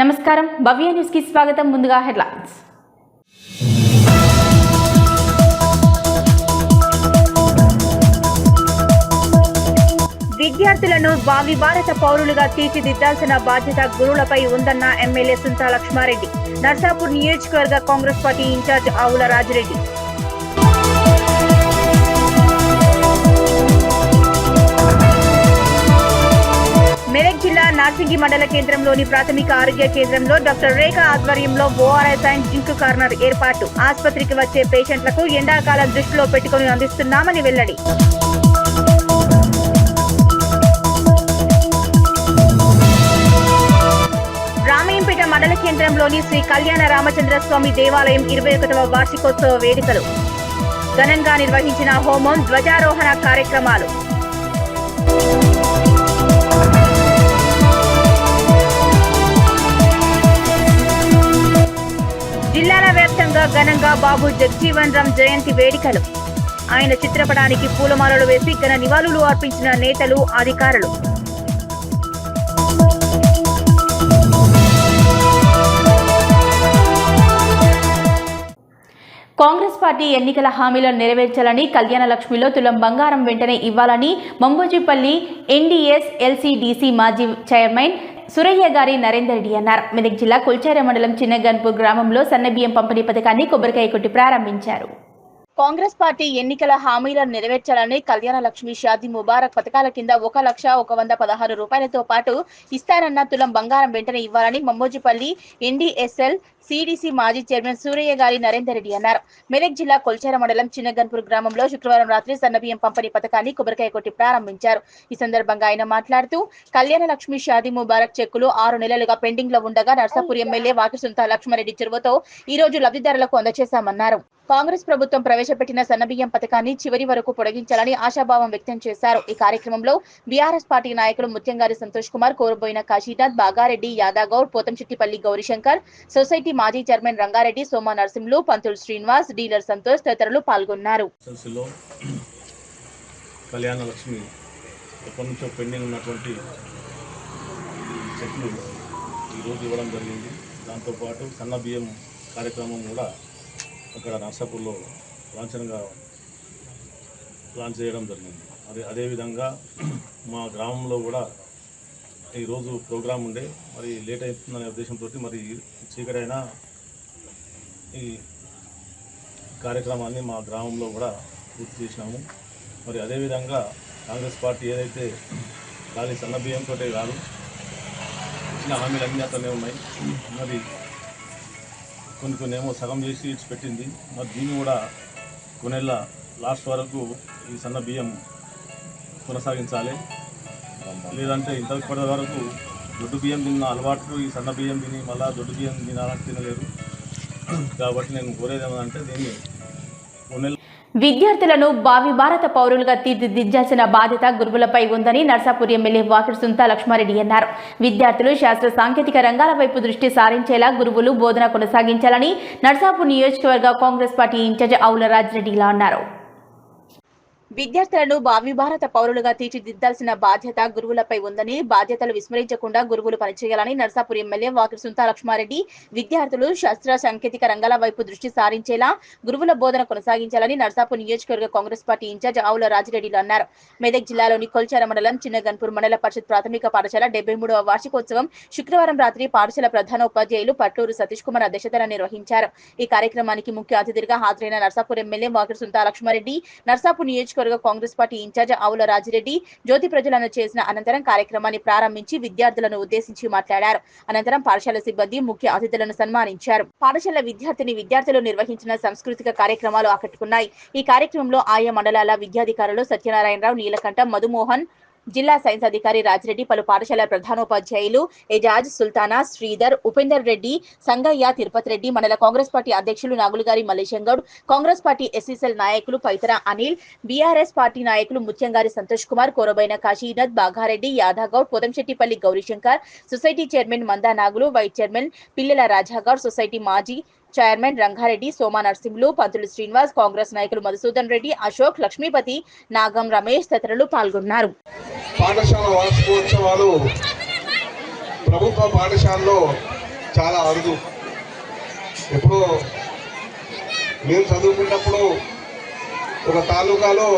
నమస్కారం భవ్య న్యూస్ కి స్వాగతం. ముందుగా హెడ్లైన్స్. విద్యార్థులను భావి భారత పౌరులుగా తీర్చిదిద్దాల్సిన బాధ్యత గురువులపై ఉందన్న ఎమ్మెల్యే సుంతా లక్ష్మారెడ్డి. నర్సాపూర్ నియోజకవర్గ కాంగ్రెస్ పార్టీ ఇన్ఛార్జ్ ఆవుల రాజిరెడ్డి. మెదక్ జిల్లా నార్సింగి మండల కేంద్రంలోని ప్రాథమిక ఆరోగ్య కేంద్రంలో డాక్టర్ రేఖ ఆధ్వర్యంలో ఓఆర్ఎస్ అండ్ జింక్ కార్నర్ ఏర్పాటు. ఆసుపత్రికి వచ్చే పేషెంట్లకు ఎండాకాలం దృష్టిలో పెట్టుకుని అందిస్తున్నామని వెల్లడి. రామయ్యంపేట మండల కేంద్రంలోని శ్రీ కళ్యాణ రామచంద్ర స్వామి దేవాలయం 21వ వార్షికోత్సవ వేడుకలు. ఘనంగా నిర్వహించిన హోమం, ధ్వజారోహణ కార్యక్రమాలు. జిల్లాల వ్యాప్తంగా ఘనంగా బాబు జగజీవన్ రామ్ జయంతి వేడుకలు. ఆయన చిత్రపటానికి పూలమాలలు వేసి ఘన నివాళులు అర్పించిన నేతలు, అధికారులు. కాంగ్రెస్ పార్టీ ఎన్నికల హామీలను నెరవేర్చాలని, కళ్యాణ లక్ష్మిలో తులం బంగారం వెంటనే ఇవ్వాలని మంబోజిపల్లి ఎన్డీఎస్ ఎల్సీడీసీ మాజీ చైర్మన్ సురయ్య గారి నరేందర్ రెడ్డి అన్నారు. మెదక్ జిల్లా కొల్చార మండలం చిన్నగన్పూర్ గ్రామంలో సన్నబియ్యం పంపిణీ పథకాన్ని కొబ్బరికాయ కొట్టి ప్రారంభించారు. కాంగ్రెస్ పార్టీ ఎన్నికల హామీలను నెరవేర్చాలని, కళ్యాణ లక్ష్మి, షాదీ ముబారక్ పథకాల కింద 1,116 రూపాయలతో పాటు ఇస్తారన్న తులం బంగారం వెంటనే ఇవ్వాలని మంబోజిపల్లి ఎన్డీఎస్ఎల్ సిడిసి మాజీ చైర్మన్ సూరయ్య గారి నరేందర్ రెడ్డి అన్నారు. మెదక్ జిల్లా కొల్చార మండలం చిన్నగన్పూర్ గ్రామంలో శుక్రవారం రాత్రి సన్నబియ్యం పంపిణీ పథకాన్ని కొబ్బరికాయ కొట్టి ప్రారంభించారు. ఈ సందర్భంగా ఆయన మాట్లాడుతూ, కళ్యాణ లక్ష్మి, షాదీ ముబారక్ చెక్కులు 6 నెలలుగా పెండింగ్ లో ఉండగా నర్సాపూర్ ఎమ్మెల్యే వాకి సుంతా లక్ష్మారెడ్డి చొరవతో ఈ రోజు లబ్ధిదారులకు అందజేశామన్నారు. కాంగ్రెస్ ప్రభుత్వం ప్రవేశపెట్టిన సన్నబియ్యం పథకాన్ని చివరి వరకు పొడిగించాలని ఆశాభావం వ్యక్తం చేశారు. ఈ కార్యక్రమంలో బీఆర్ఎస్ పార్టీ నాయకులు ముత్యంగారి సంతోష్ కుమార్, కోరబోయిన కాశీనాథ్, బాగారెడ్డి, యాదాగౌడ్, పోతంచెట్టిపల్లి గౌరీశంకర్, సొసైటీ మాజీ చైర్మన్ రంగారెడ్డి, సోమ నరసింహులు, పంతులు శ్రీనివాస్, డీలర్ సంతోష్ తదితరులు పాల్గొన్నారు. కళ్యాణ లక్ష్మి ఎప్పటి నుంచో పెండింగ్ ఉన్నటువంటి చెట్లు ఈరోజు ఇవ్వడం జరిగింది. దాంతోపాటు సన్న బియ్యం కార్యక్రమం కూడా అక్కడ నర్సాపూర్లో లాంఛనంగా లాంచ్ చేయడం జరిగింది. అదేవిధంగా మా గ్రామంలో కూడా ఈరోజు ప్రోగ్రాం ఉండే, మరి లేట్ అవుతుందనే ఉద్దేశంతో మరి చీకటైనా ఈ కార్యక్రమాన్ని మా గ్రామంలో కూడా పూర్తి చేసినాము. మరి అదేవిధంగా కాంగ్రెస్ పార్టీ ఏదైతే ఖాళీ సన్నబియ్యంతో కాదు, ఇచ్చిన హామీలన్నీ అతనే ఉన్నాయి. మరి కొన్ని ఏమో సగం చేసి ఇచ్చి పెట్టింది. మరి దీన్ని కూడా కొన్నేళ్ళ లాస్ట్ వరకు ఈ సన్న బియ్యం కొనసాగించాలి. లేదంటే ఇప్పటి వరకు దొడ్డు బియ్యం తిన్న అలవాటు ఈ సన్న బియ్యం తిని మళ్ళీ దొడ్డు బియ్యం తినాలంటే తినలేదు. కాబట్టి నేను కోరేది ఏమంటే దీన్ని కొన్నేళ్ళ విద్యార్థులను భావి భారత పౌరులుగా తీర్చిదిద్దాల్సిన బాధ్యత గురువులపై ఉందని నర్సాపూర్ ఎమ్మెల్యే వాకి సుంతా లక్ష్మారెడ్డి అన్నారు. విద్యార్థులు శాస్త్ర సాంకేతిక రంగాల వైపు దృష్టి సారించేలా గురువులు బోధన కొనసాగించాలని నర్సాపూర్ నియోజకవర్గ కాంగ్రెస్ పార్టీ ఇన్ఛార్జ్ ఆవుల రాజిరెడ్డి అన్నారు. విద్యార్థులను భావి భారత పౌరులుగా తీర్చిదిద్దాల్సిన బాధ్యత గురువులపై ఉందని, బాధ్యతలు విస్మరించకుండా గురువులు పనిచేయాలని నర్సాపూర్ ఎమ్మెల్యే వాకి సుంతా లక్ష్మారెడ్డి విద్యార్థులు శాస్త్ర సాంకేతిక రంగాల వైపు దృష్టి సారించేలా గురువుల బోధన కొనసాగించాలని నర్సాపూర్ నియోజకవర్గ కాంగ్రెస్ పార్టీ ఇన్ఛార్జ్ ఆవుల రాజిరెడ్డి అన్నారు. మెదక్ జిల్లాలోని కొల్చార మండలం చిన్నగన్పూర్ మండల పరిషత్ ప్రాథమిక పాఠశాల 73వ వార్షికోత్సవం శుక్రవారం రాత్రి పాఠశాల ప్రధాన ఉపాధ్యాయులు పట్లూరు సతీష్ కుమార్ అధ్యక్షతన నిర్వహించారు. ఈ కార్యక్రమానికి ముఖ్య అతిథిగా హాజరైన నర్సాపూర్ ఎమ్మెల్యే వాకి సుంతా లక్ష్మారెడ్డి, నర్సాపూర్ నియోజకవర్గ కాంగ్రెస్ పార్టీ ఇన్ఛార్జ్ ఆవుల రాజిరెడ్డి జ్యోతి ప్రజలను చేసిన అనంతరం కార్యక్రమాన్ని ప్రారంభించి విద్యార్థులను ఉద్దేశించి మాట్లాడారు. అనంతరం పాఠశాల సిబ్బంది ముఖ్య అతిథులను సన్మానించారు. పాఠశాల విద్యార్థులు నిర్వహించిన సాంస్కృతిక కార్యక్రమాలు ఆకట్టుకున్నాయి. ఈ కార్యక్రమంలో ఆయా మండలాల విద్యాధికారులు సత్యనారాయణరావు, నీలకంఠం, మధుమోహన్, జిల్లా సైన్స్ అధికారి రాజిరెడ్డి, పలు పాఠశాల ప్రధానోపాధ్యాయులు ఎజాజ్, సుల్తానా, శ్రీధర్, ఉపేందర్ రెడ్డి, సంగయ్య, తిరుపతి రెడ్డి, మండల కాంగ్రెస్ పార్టీ అధ్యక్షులు నాగులుగారి మల్లేశంగౌడ్, కాంగ్రెస్ పార్టీ ఎస్ఎస్ఎల్ నాయకులు పైతర అనిల్, బీఆర్ఎస్ పార్టీ నాయకులు ముత్యంగారి సంతోష్ కుమార్, కోరబైన కాశీనాథ్, బాగారెడ్డి, యాదాగౌడ్, పోతంచెట్టిపల్లి గౌరీశంకర్, సొసైటీ చైర్మన్ మందా నాగులు, వైస్ చైర్మన్ పిల్లెల రాజాగౌడ్, సొసైటీ మాజీ చైర్మన్ రంగారెడ్డి, సోమ నరసింహులు, పంతులు శ్రీనివాస్, కాంగ్రెస్ నాయకులు మధుసూదన్ రెడ్డి, అశోక్, లక్ష్మీపతి, నాగం రమేష్ తదితరులు పాల్గొన్నారు. పాఠశాల వార్షికోత్సవాలు ప్రభుత్వ పాఠశాలలో చాలా అరుదు. ఎప్పుడో మేము చదువుకున్నప్పుడు ఒక తాలూకాలో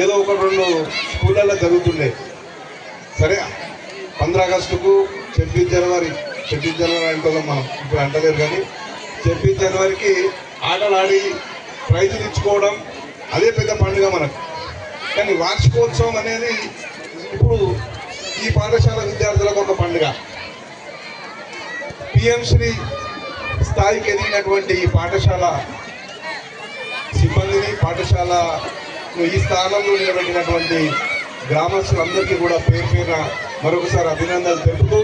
ఏదో ఒక 2 స్కూళ్ళల్లో జరుగుతుండే. సరే 15 ఆగస్టుకు 26 జనవరి అంటున్నాం మనం, ఇప్పుడు అంటలేరు కానీ 26 జనవరికి ఆటలు ఆడి ప్రైజులు ఇచ్చుకోవడం అదే పెద్ద పండుగ మనకు. కానీ వార్షికోత్సవం అనేది ఇప్పుడు ఈ పాఠశాల విద్యార్థులకు ఒక పండుగ. పిఎం శ్రీ స్థాయికి ఎదిగినటువంటి ఈ పాఠశాల సిబ్బందిని, పాఠశాలను ఈ స్థానంలో నిలబెట్టినటువంటి గ్రామస్తులందరికీ కూడా పేరున మరొకసారి అభినందనలు తెలుపుతూ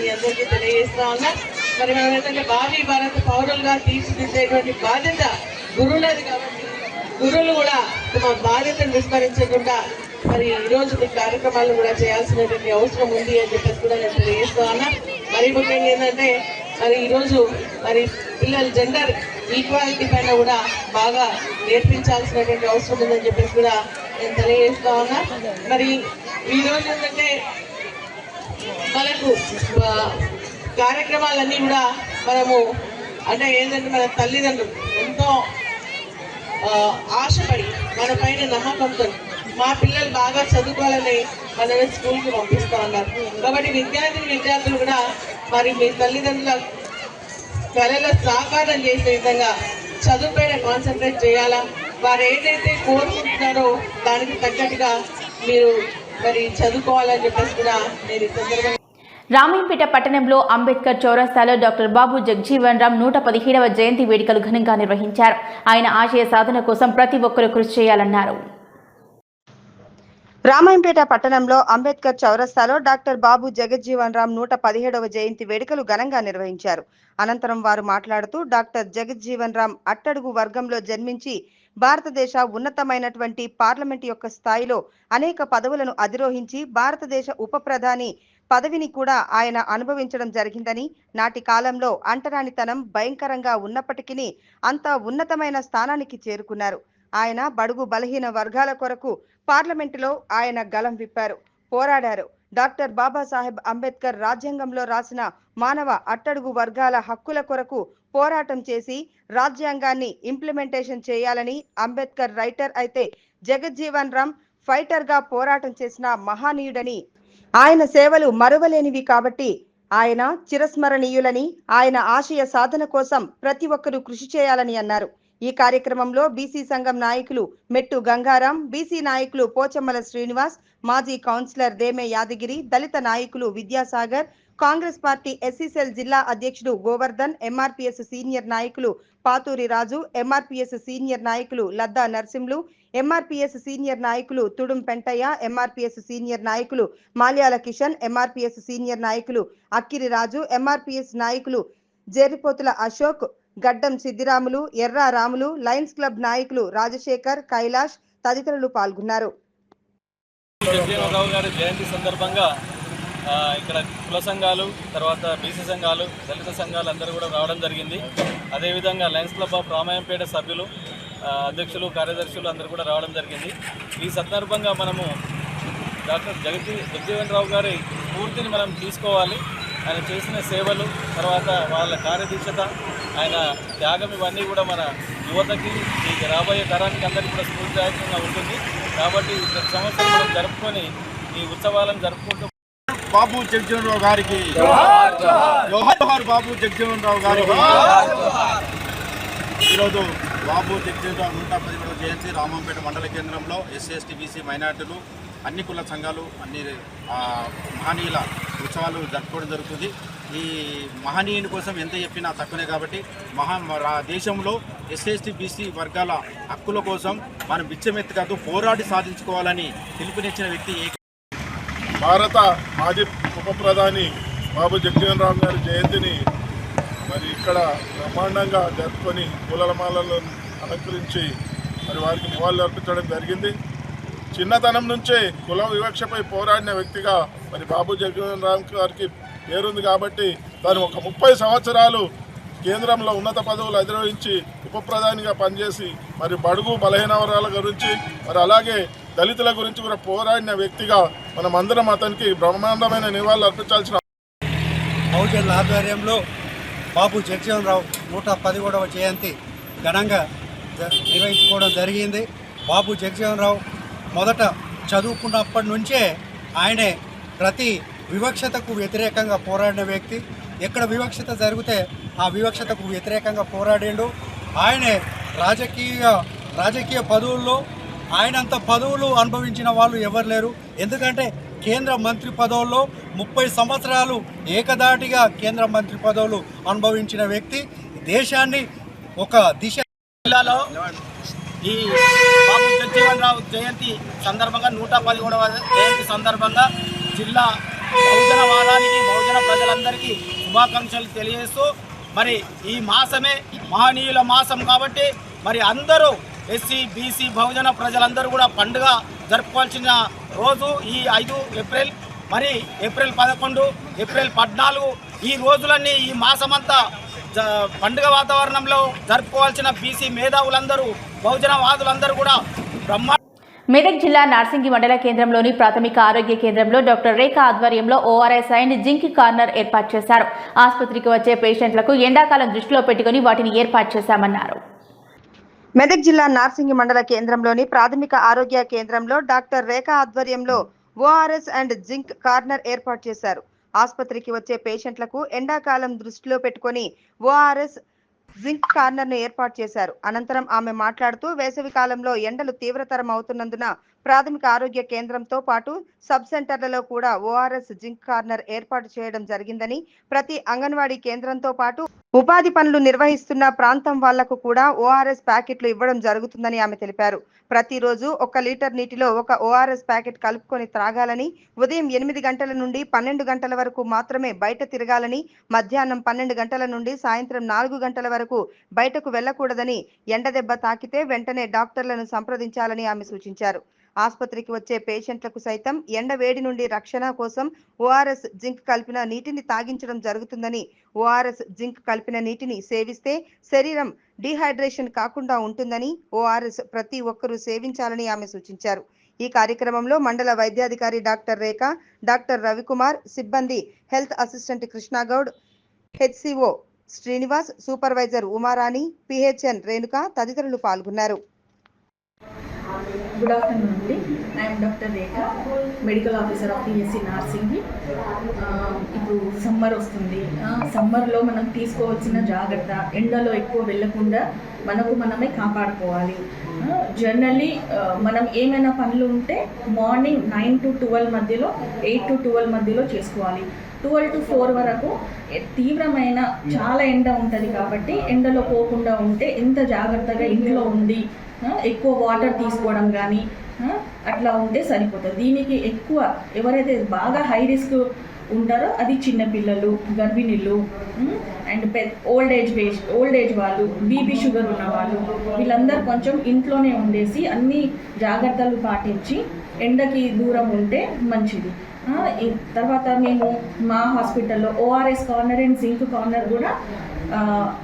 మీ అందరికీ తెలియజేస్తా ఉన్నా. మరి మనం ఏంటంటే భావి భారత పౌరులుగా తీర్చిదిద్దేటువంటి బాధ్యత గురువులది కాబట్టి గురువులు కూడా తమ బాధ్యతను విస్మరించకుండా మరి ఈరోజు ఈ కార్యక్రమాలను కూడా చేయాల్సినటువంటి అవసరం ఉంది అని చెప్పేసి కూడా నేను తెలియజేస్తా ఉన్నా. మరి ముఖ్యంగా ఏంటంటే మరి ఈరోజు మరి పిల్లలు జెండర్ ఈక్వాలిటీ పైన కూడా బాగా నేర్పించాల్సినటువంటి అవసరం ఉందని చెప్పేసి కూడా నేను తెలియజేస్తా ఉన్నా. మరి ఈరోజు ఏంటంటే మనకు కార్యక్రమాలన్నీ కూడా మనము అంటే ఏంటంటే మన తల్లిదండ్రులు ఎంతో ఆశపడి మన పైన నమ్మకంతో మా పిల్లలు బాగా చదువుకోవాలని మనల్ని స్కూల్కి పంపిస్తూ ఉన్నారు. కాబట్టి విద్యార్థులు కూడా మరి మీ తల్లిదండ్రుల కళలో సాకారం చేసే విధంగా చదువుపైన కాన్సన్ట్రేట్ చేయాలా. వారు ఏదైతే కోరుకుంటున్నారో దానికి తగ్గట్టుగా మీరు మరి చదువుకోవాలని చెప్పేసి కూడా నేను ఈ సందర్భంగా. రామయ్యంపేట పట్టణంలో అంబేద్కర్ చౌరస్తాలో డాక్టర్ బాబు జగజీవన్ రామ్ 117వ జయంతి వేడుకలు ఘనంగా నిర్వహించారు. ఆయన ఆశయ సాధన కోసం ప్రతి ఒక్కరూ కృషి చేయాలన్నారు. రామాయంపేట పట్టణంలో అంబేద్కర్ చౌరస్తాలో డాక్టర్ బాబు జగజ్జీవన్ రామ్ 117వ జయంతి వేడుకలు ఘనంగా నిర్వహించారు. అనంతరం వారు మాట్లాడుతూ డాక్టర్ జగజ్జీవన్ రామ్ అట్టడుగు వర్గంలో జన్మించి భారతదేశ ఉన్నతమైనటువంటి పార్లమెంట్ యొక్క స్థాయిలో అనేక పదవులను అధిరోహించి భారతదేశ ఉప ప్రధాని పదవిని కూడా ఆయన అనుభవించడం జరిగిందని, నాటి కాలంలో అంటరానితనం భయంకరంగా ఉన్నప్పటికీ అంత ఉన్నతమైన స్థానానికి చేరుకున్నారు. ఆయన బడుగు బలహీన వర్గాల కొరకు పార్లమెంటులో ఆయన గలం విప్పారు, పోరాడారు. డాక్టర్ బాబాసాహెబ్ అంబేద్కర్ రాజ్యాంగంలో రాసిన మానవ అట్టడుగు వర్గాల హక్కుల కొరకు పోరాటం చేసి రాజ్యాంగాన్ని ఇంప్లిమెంటేషన్ చేయాలని అంబేద్కర్ రైటర్ అయితే జగజ్జీవన్ రామ్ ఫైటర్ గా పోరాటం చేసిన మహానీయుడని, ఆయన సేవలు మరువలేనివి కాబట్టి ఆయన చిరస్మరణీయులని, ఆయన ఆశయ సాధన కోసం ప్రతి ఒక్కరూ కృషి చేయాలని అన్నారు. ఈ కార్యక్రమంలో బీసీ సంఘం నాయకులు మెట్టు గంగారాం, బీసీ నాయకులు పోచమ్మల శ్రీనివాస్, మాజీ కౌన్సిలర్ దేమే యాదగిరి, దళిత నాయకులు విద్యాసాగర్, కాంగ్రెస్ పార్టీ ఎస్సీసెల్ జిల్లా అధ్యక్షుడు గోవర్ధన్, ఎంఆర్పీఎస్ సీనియర్ నాయకులు పాతూరి రాజు, ఎంఆర్పీఎస్ సీనియర్ నాయకులు లద్దా నర్సింలు, ఎంఆర్పీఎస్ సీనియర్ నాయకులు తుడుం పెంటయ్య, ఎంఆర్పీఎస్ సీనియర్ నాయకులు మాల్యాల కిషన్, ఎంఆర్పీఎస్ సీనియర్ నాయకులు అక్కిరి రాజు, ఎంఆర్పీఎస్ నాయకులు జేరిపోతుల అశోక్, గడ్డం సిద్దిరాములు, ఎర్రా రాములు, లయన్స్ క్లబ్ నాయకులు రాజశేఖర్, కైలాష్ తదితరులు పాల్గొన్నారు. జగజీవన్ గారి జయంతి సందర్భంగా ఇక్కడ కుల సంఘాలు, తర్వాత బీసీ సంఘాలు, దళిత సంఘాలు అందరూ కూడా రావడం జరిగింది. అదేవిధంగా లయన్స్ క్లబ్ ఆఫ్ రామాయంపేట సభ్యులు, అధ్యక్షులు, కార్యదర్శులు అందరూ కూడా రావడం జరిగింది. ఈ సందర్భంగా మనము డాక్టర్ జగజీవన్ రావు గారి స్ఫూర్తిని మనం తీసుకోవాలి. ఆయన చేసిన సేవలు, తర్వాత వాళ్ళ కార్యదీక్షత, ఆయన త్యాగం, ఇవన్నీ కూడా మన యువతకి, ఈ రాబోయే తరానికి అందరికీ కూడా స్ఫూర్తిదాయకంగా ఉంటుంది. కాబట్టి ప్రతి సంవత్సరం మనం జరుపుకొని ఈ ఉత్సవాలను జరుపుకుంటూ బాబు జగజీవన్ రావు గారికి జోహార్, బాబు జగజీవన్ రావు గారికి. ఈరోజు బాబు జగజీవన్ రావు 117వ జయంతి రామంపేట మండల కేంద్రంలో ఎస్సీ ఎస్టీ బీసీ మైనార్టీలు అన్ని కుల సంఘాలు, అన్ని మహనీయుల ఉత్సవాలు జరుపుకోవడం జరుగుతుంది. ఈ మహనీయుని కోసం ఎంత చెప్పినా తక్కువనే కాబట్టి దేశంలో ఎస్సీ ఎస్టీ బీసీ వర్గాల హక్కుల కోసం మనం బిచ్చమెత్తకాదు పోరాడి సాధించుకోవాలని పిలుపునిచ్చిన వ్యక్తి భారత మాజీ ఉప ప్రధాని బాబు జగజీవన్ రామ్ గారి జయంతిని మరి ఇక్కడ బ్రహ్మాండంగా జరుపుకొని పూలమాలను అలంకరించి మరి వారికి నివాళులు అర్పించడం జరిగింది. చిన్నతనం నుంచే కుల వివక్షపై పోరాడిన వ్యక్తిగా మరి బాబు జగజీవన్ రామ్ గారికి పేరుంది కాబట్టి తాను ఒక 30 సంవత్సరాలు కేంద్రంలో ఉన్నత పదవులు అధిరోహించి ఉప ప్రధానిగా పనిచేసి మరి బడుగు బలహీన వర్గాల గురించి, మరి అలాగే దళితుల గురించి కూడా పోరాడిన వ్యక్తిగా మనం అందరం అతనికి బ్రహ్మాండమైన నివాళులు అర్పించాల్సిన బహుజనుల ఆధ్వర్యంలో బాబు జగజీవన్ రావు 111వ జయంతి ఘనంగా నిర్వహించుకోవడం జరిగింది. బాబు జగజీవన్ రావు మొదట చదువుకున్నప్పటి నుంచే ఆయనే ప్రతి వివక్షతకు వ్యతిరేకంగా పోరాడిన వ్యక్తి. ఎక్కడ వివక్షత జరిగితే ఆ వివక్షతకు వ్యతిరేకంగా పోరాడిండు. ఆయనే రాజకీయ పదవుల్లో ఆయనంత పదవులు అనుభవించిన వాళ్ళు ఎవరు లేరు. ఎందుకంటే కేంద్ర మంత్రి పదవుల్లో 30 సంవత్సరాలు ఏకదాటిగా కేంద్ర మంత్రి పదవులు అనుభవించిన వ్యక్తి. దేశాన్ని ఒక దిశ జిల్లాలో ఈ బాబు జగజీవన్ రావు జయంతి సందర్భంగా 111వ జయంతి సందర్భంగా జిల్లా బహుజనవాదానికి బహుజన ప్రజలందరికీ శుభాకాంక్షలు తెలియజేస్తూ మరి ఈ మాసమే మహనీయుల మాసం కాబట్టి మరి అందరూ ఎస్సీ బీసీ బహుజన ప్రజలందరూ కూడా పండుగ జరుపుకోవాల్సిన రోజు ఈ 5 ఏప్రిల్, మరి ఏప్రిల్ 11, ఏప్రిల్ 14 ఈ రోజులన్నీ ఈ మాసమంతా పండుగ వాతావరణంలో జరుపుకోవాల్సిన బీసీ మేధావులందరూ బహుజనవాదులందరూ కూడా మెదక్ జిల్లా నార్సింగి మండల కేంద్రంలోని ప్రాథమిక ఆరోగ్య కేంద్రంలో డాక్టర్ రేఖ ఆధ్వర్యంలో ఓఆర్ఎస్ అండ్ జింక్ కార్నర్ ఏర్పాటు చేశారు. ఆసుపత్రికి వచ్చే పేషెంట్లకు ఎండాకాలం దృష్టిలో పెట్టుకుని వాటిని ఏర్పాటు చేశామన్నారు. మెదక్ జిల్లా నార్సింగి మండల కేంద్రంలోని ప్రాథమిక ఆరోగ్య కేంద్రంలో డాక్టర్ రేఖ ఆధ్వర్యంలో ఓఆర్ఎస్ అండ్ జింక్ కార్నర్ ఏర్పాటు చేశారు. ఆసుపత్రికి వచ్చే పేషెంట్లకు ఎండాకాలం దృష్టిలో పెట్టుకుని ఓఆర్ఎస్ జింక్ కార్నర్ ను ఏర్పాటు చేశారు. అనంతరం ఆమె మాట్లాడుతూ వేసవి కాలంలో ఎండలు తీవ్రతరం అవుతున్నందున ప్రాథమిక ఆరోగ్య కేంద్రంతో పాటు సబ్ సెంటర్లలో కూడా ఓఆర్ఎస్ జింక్ కార్నర్ ఏర్పాటు చేయడం జరిగిందని, ప్రతి అంగన్వాడీ కేంద్రంతో పాటు ఉపాధి పనులు నిర్వహిస్తున్న ప్రాంతం వాళ్లకు కూడా ఓఆర్ఎస్ ప్యాకెట్లు ఇవ్వడం జరుగుతుందని ఆమె తెలిపారు. ప్రతిరోజు 1 లీటర్ నీటిలో 1 ఓఆర్ఎస్ ప్యాకెట్ కలుపుకొని త్రాగాలని, ఉదయం 8 గంటల నుండి 12 గంటల వరకు మాత్రమే బయట తిరగాలని, మధ్యాహ్నం 12 గంటల నుండి సాయంత్రం 4 గంటల వరకు బయటకు వెళ్లకూడదని, ఎండదెబ్బ తాకితే వెంటనే డాక్టర్లను సంప్రదించాలని ఆమె సూచించారు. ఆసుపత్రికి వచ్చే పేషెంట్లకు సైతం ఎండ వేడి నుండి రక్షణ కోసం ఓఆర్ఎస్ జింక్ కలిపిన నీటిని తాగించడం జరుగుతుందని, ఓఆర్ఎస్ జింక్ కలిపిన నీటిని సేవిస్తే శరీరం డీహైడ్రేషన్ కాకుండా ఉంటుందని, ఓఆర్ఎస్ ప్రతి ఒక్కరూ సేవించాలని ఆమె సూచించారు. ఈ కార్యక్రమంలో మండల వైద్యాధికారి డాక్టర్ రేఖ, డాక్టర్ రవికుమార్, సిబ్బంది health assistant Krishna Goud, HCO Srinivas, supervisor Uma Rani, PHN Renuka తదితరులు పాల్గొన్నారు. Good afternoon అండి. I am Dr. Rekha, medical officer of PSC Narsingi. ఇప్పుడు సమ్మర్ వస్తుంది. సమ్మర్లో మనం తీసుకోవాల్సిన జాగ్రత్త, ఎండలో ఎక్కువ వెళ్ళకుండా మనకు మనమే కాపాడుకోవాలి. జనరల్లీ మనం ఏమైనా పనులు ఉంటే మార్నింగ్ 9 to 12 మధ్యలో, 8 to 12 మధ్యలో చేసుకోవాలి. 12 to 4 వరకు తీవ్రమైన చాలా ఎండ ఉంటుంది కాబట్టి ఎండలో పోకుండా ఉంటే ఎంత జాగ్రత్తగా ఇంట్లో ఉండి ఎక్కువ వాటర్ తీసుకోవడం కానీ అట్లా ఉంటే సరిపోతుంది. దీనికి ఎక్కువ ఎవరైతే బాగా హై రిస్క్ ఉంటారో అది చిన్నపిల్లలు, గర్భిణీలు అండ్ ఓల్డ్ ఏజ్ వాళ్ళు, బీపీ షుగర్ ఉన్న వాళ్ళు, వీళ్ళందరూ కొంచెం ఇంట్లోనే ఉండేసి అన్ని జాగ్రత్తలు పాటించి ఎండకి దూరం ఉంటే మంచిది. తర్వాత మేము మా హాస్పిటల్లో ORS corner and zinc corner కూడా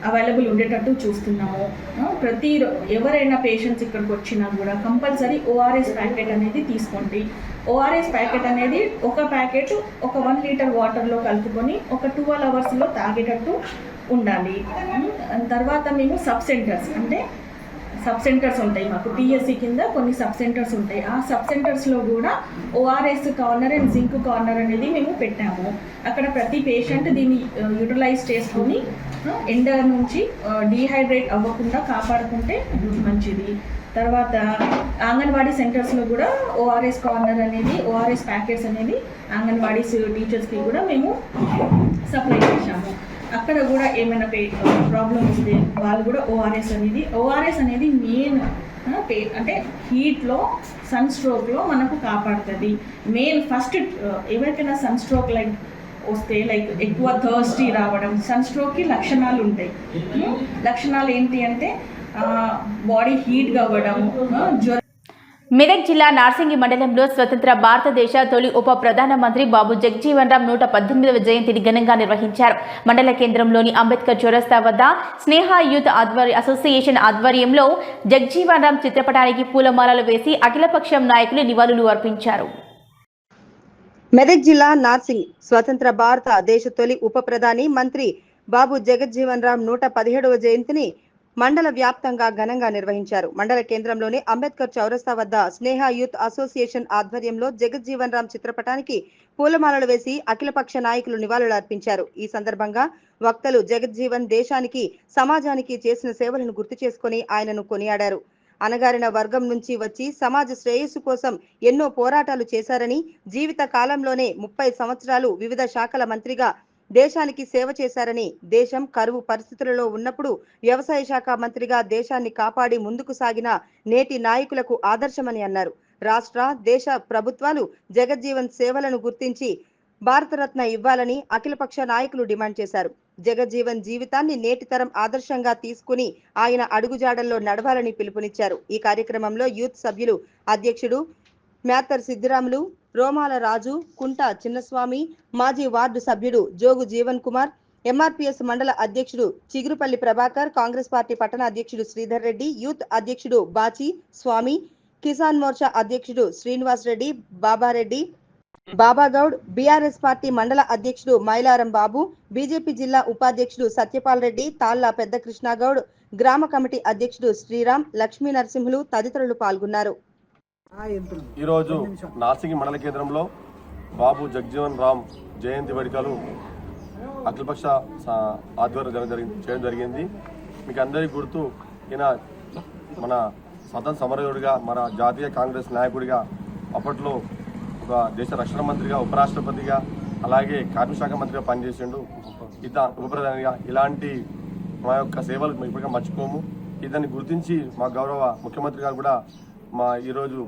అవైలబుల్ ఉండేటట్టు చూస్తున్నాము. ఎవరైనా పేషెంట్స్ ఇక్కడికి వచ్చినా కూడా కంపల్సరీ ఓఆర్ఎస్ ప్యాకెట్ అనేది తీసుకోండి. ఓఆర్ఎస్ ప్యాకెట్ అనేది ఒక ప్యాకెట్ 1 లీటర్ వాటర్లో కలుపుకొని ఒక 12 అవర్స్లో తాగేటట్టు ఉండాలి. తర్వాత మేము సబ్ సెంటర్స్ ఉంటాయి, మాకు పిఎస్సి కింద కొన్ని సబ్ సెంటర్స్ ఉంటాయి. ఆ సబ్ సెంటర్స్లో కూడా ORS corner and zinc corner అనేది మేము పెట్టాము. అక్కడ ప్రతి పేషెంట్ దీన్ని యూటిలైజ్ చేసుకొని ఎండ నుంచి డీహైడ్రేట్ అవ్వకుండా కాపాడుకుంటే మంచిది. తర్వాత అంగన్వాడీ సెంటర్స్లో కూడా ఓఆర్ఎస్ కార్నర్ అనేది, ఓఆర్ఎస్ ప్యాకెట్స్ అనేది అంగన్వాడీ టీచర్స్కి కూడా మేము సప్లై చేశాము. అక్కడ కూడా ఏమైనా ప్రాబ్లం వస్తే వాళ్ళు కూడా ఓఆర్ఎస్ అనేది మెయిన్ అంటే హీట్లో, సన్ స్ట్రోక్లో మనకు కాపాడుతుంది. మెయిన్ ఫస్ట్ ఎవరికైనా సన్ స్ట్రోక్ వస్తే ఎక్కువ థర్స్టీ రావడం, సన్ స్ట్రోక్కి లక్షణాలు ఉంటాయి. లక్షణాలు ఏంటి అంటే బాడీ హీట్గా అవ్వడం, జ్వరం. మెదక్ జిల్లా నార్సింగి మండలంలో స్వతంత్ర భారతదేశ తొలి ఉప ప్రధానమంత్రి బాబు జగజీవన్ రామ్ 118వ జయంతిని ఘనంగా నిర్వహించారు. మండల కేంద్రంలోని అంబేద్కర్ చౌరస్తా వద్ద స్నేహ యూత్ అసోసియేషన్ ఆధ్వర్యంలో జగజీవన్ రామ్ చిత్రపటానికి పూలమాలలు వేసి అఖిలపక్షం నాయకులు నివాళులు అర్పించారు. మెదక్ జిల్లా నార్సింగ్ స్వతంత్ర భారత దేశ తొలి ఉప ప్రధాని మంత్రి బాబు జగజ్జీవన్ రామ్ 117వ జయంతిని మండల వ్యాప్తంగా ఘనంగా నిర్వహించారు. మండల కేంద్రంలోని అంబేద్కర్ చౌరస్తా వద్ద స్నేహ యూత్ అసోసియేషన్ ఆధ్వర్యంలో జగజ్జీవన్ రామ్ చిత్రపటానికి పూలమాలలు వేసి అఖిలపక్ష నాయకులు నివాళులర్పించారు. ఈ సందర్భంగా వక్తలు జగజ్జీవన్ దేశానికి సమాజానికి చేసిన సేవలను గుర్తు చేసుకుని ఆయనను కొనియాడారు. అనగారిన వర్గం నుంచి వచ్చి సమాజ శ్రేయస్సు కోసం ఎన్నో పోరాటాలు చేశారని, జీవిత కాలంలోనే 30 సంవత్సరాలు వివిధ శాఖల మంత్రిగా దేశానికి సేవ చేశారని, దేశం కరువు పరిస్థితులలో ఉన్నప్పుడు వ్యవసాయ శాఖ మంత్రిగా దేశాన్ని కాపాడి ముందుకు సాగిన నేటి నాయకులకు ఆదర్శమని అన్నారు. రాష్ట్ర, దేశ ప్రభుత్వాలు జగజ్జీవన్ సేవలను గుర్తించి భారతరత్న ఇవ్వాలని అఖిలపక్ష నాయకులు డిమాండ్ చేశారు. జగజ్జీవన్ జీవితాన్ని నేటి తరం ఆదర్శంగా తీసుకుని ఆయన అడుగుజాడల్లో నడవాలని పిలుపునిచ్చారు. ఈ కార్యక్రమంలో యూత్ సభ్యులు అధ్యక్షుడు మ్యాతర్ సిద్దిరాములు, రోమాల రాజు, కుంట చిన్నస్వామి, మాజీ వార్డు సభ్యుడు జోగు జీవన్ కుమార్, ఎంఆర్పీఎస్ మండల అధ్యక్షుడు చిగురుపల్లి ప్రభాకర్, కాంగ్రెస్ పార్టీ పట్టణ అధ్యక్షుడు శ్రీధర్ రెడ్డి, యూత్ అధ్యక్షుడు బాచి స్వామి, కిసాన్ మోర్చా అధ్యక్షుడు శ్రీనివాస్ రెడ్డి, బాబారెడ్డి, బాబాగౌడ్, బీఆర్ఎస్ పార్టీ మండల అధ్యక్షుడు మైలారం బాబు, బీజేపీ జిల్లా ఉపాధ్యక్షుడు సత్యపాల్ రెడ్డి, తాళ్ల పెద్ద కృష్ణగౌడ్, గ్రామ కమిటీ అధ్యక్షుడు శ్రీరామ్, లక్ష్మీ నరసింహులు తదితరులు పాల్గొన్నారు. ఈరోజు నార్సింగి మండల కేంద్రంలో బాబు జగజ్జీవన్ రామ్ జయంతి వేడుకలు అఖిలపక్ష ఆధ్వర్యంలో చేయడం జరిగింది. మీకు అందరికీ గుర్తు, ఈయన మన స్వతంత్ర సమరయోధుడిగా, మన జాతీయ కాంగ్రెస్ నాయకుడిగా, అప్పట్లో ఒక దేశ రక్షణ మంత్రిగా, ఉపరాష్ట్రపతిగా, అలాగే కార్మిక శాఖ మంత్రిగా పనిచేసిండు. ఉప ప్రధానిగా ఇలాంటి మా యొక్క సేవలు ఇప్పటికే మర్చిపోము. ఇతన్ని గుర్తించి మా గౌరవ ముఖ్యమంత్రి గారు కూడా ఈరోజు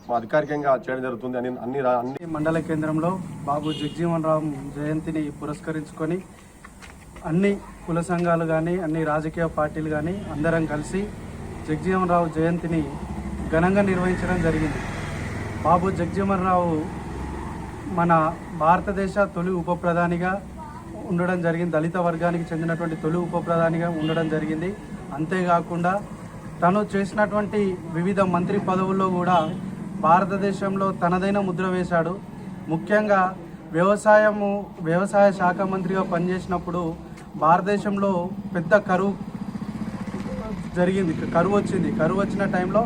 మా అధికారికంగా చేయడం జరుగుతుంది. అన్ని మండల కేంద్రంలో బాబు జగజ్జీవన్ రామ్ జయంతిని పురస్కరించుకొని అన్ని కుల సంఘాలు కానీ, అన్ని రాజకీయ పార్టీలు కానీ అందరం కలిసి జగజ్జీవన్ రావు జయంతిని ఘనంగా నిర్వహించడం జరిగింది. బాబు జగజ్జీవన్ రావు మన భారతదేశ తొలి ఉప ప్రధానిగా ఉండడం జరిగింది. దళిత వర్గానికి చెందినటువంటి తొలి ఉప ప్రధానిగా ఉండడం జరిగింది. అంతేకాకుండా తను చేసినటువంటి వివిధ మంత్రి పదవుల్లో కూడా భారతదేశంలో తనదైన ముద్ర వేశాడు. ముఖ్యంగా వ్యవసాయ శాఖ మంత్రిగా పనిచేసినప్పుడు భారతదేశంలో పెద్ద కరువు వచ్చింది. కరువు వచ్చిన టైంలో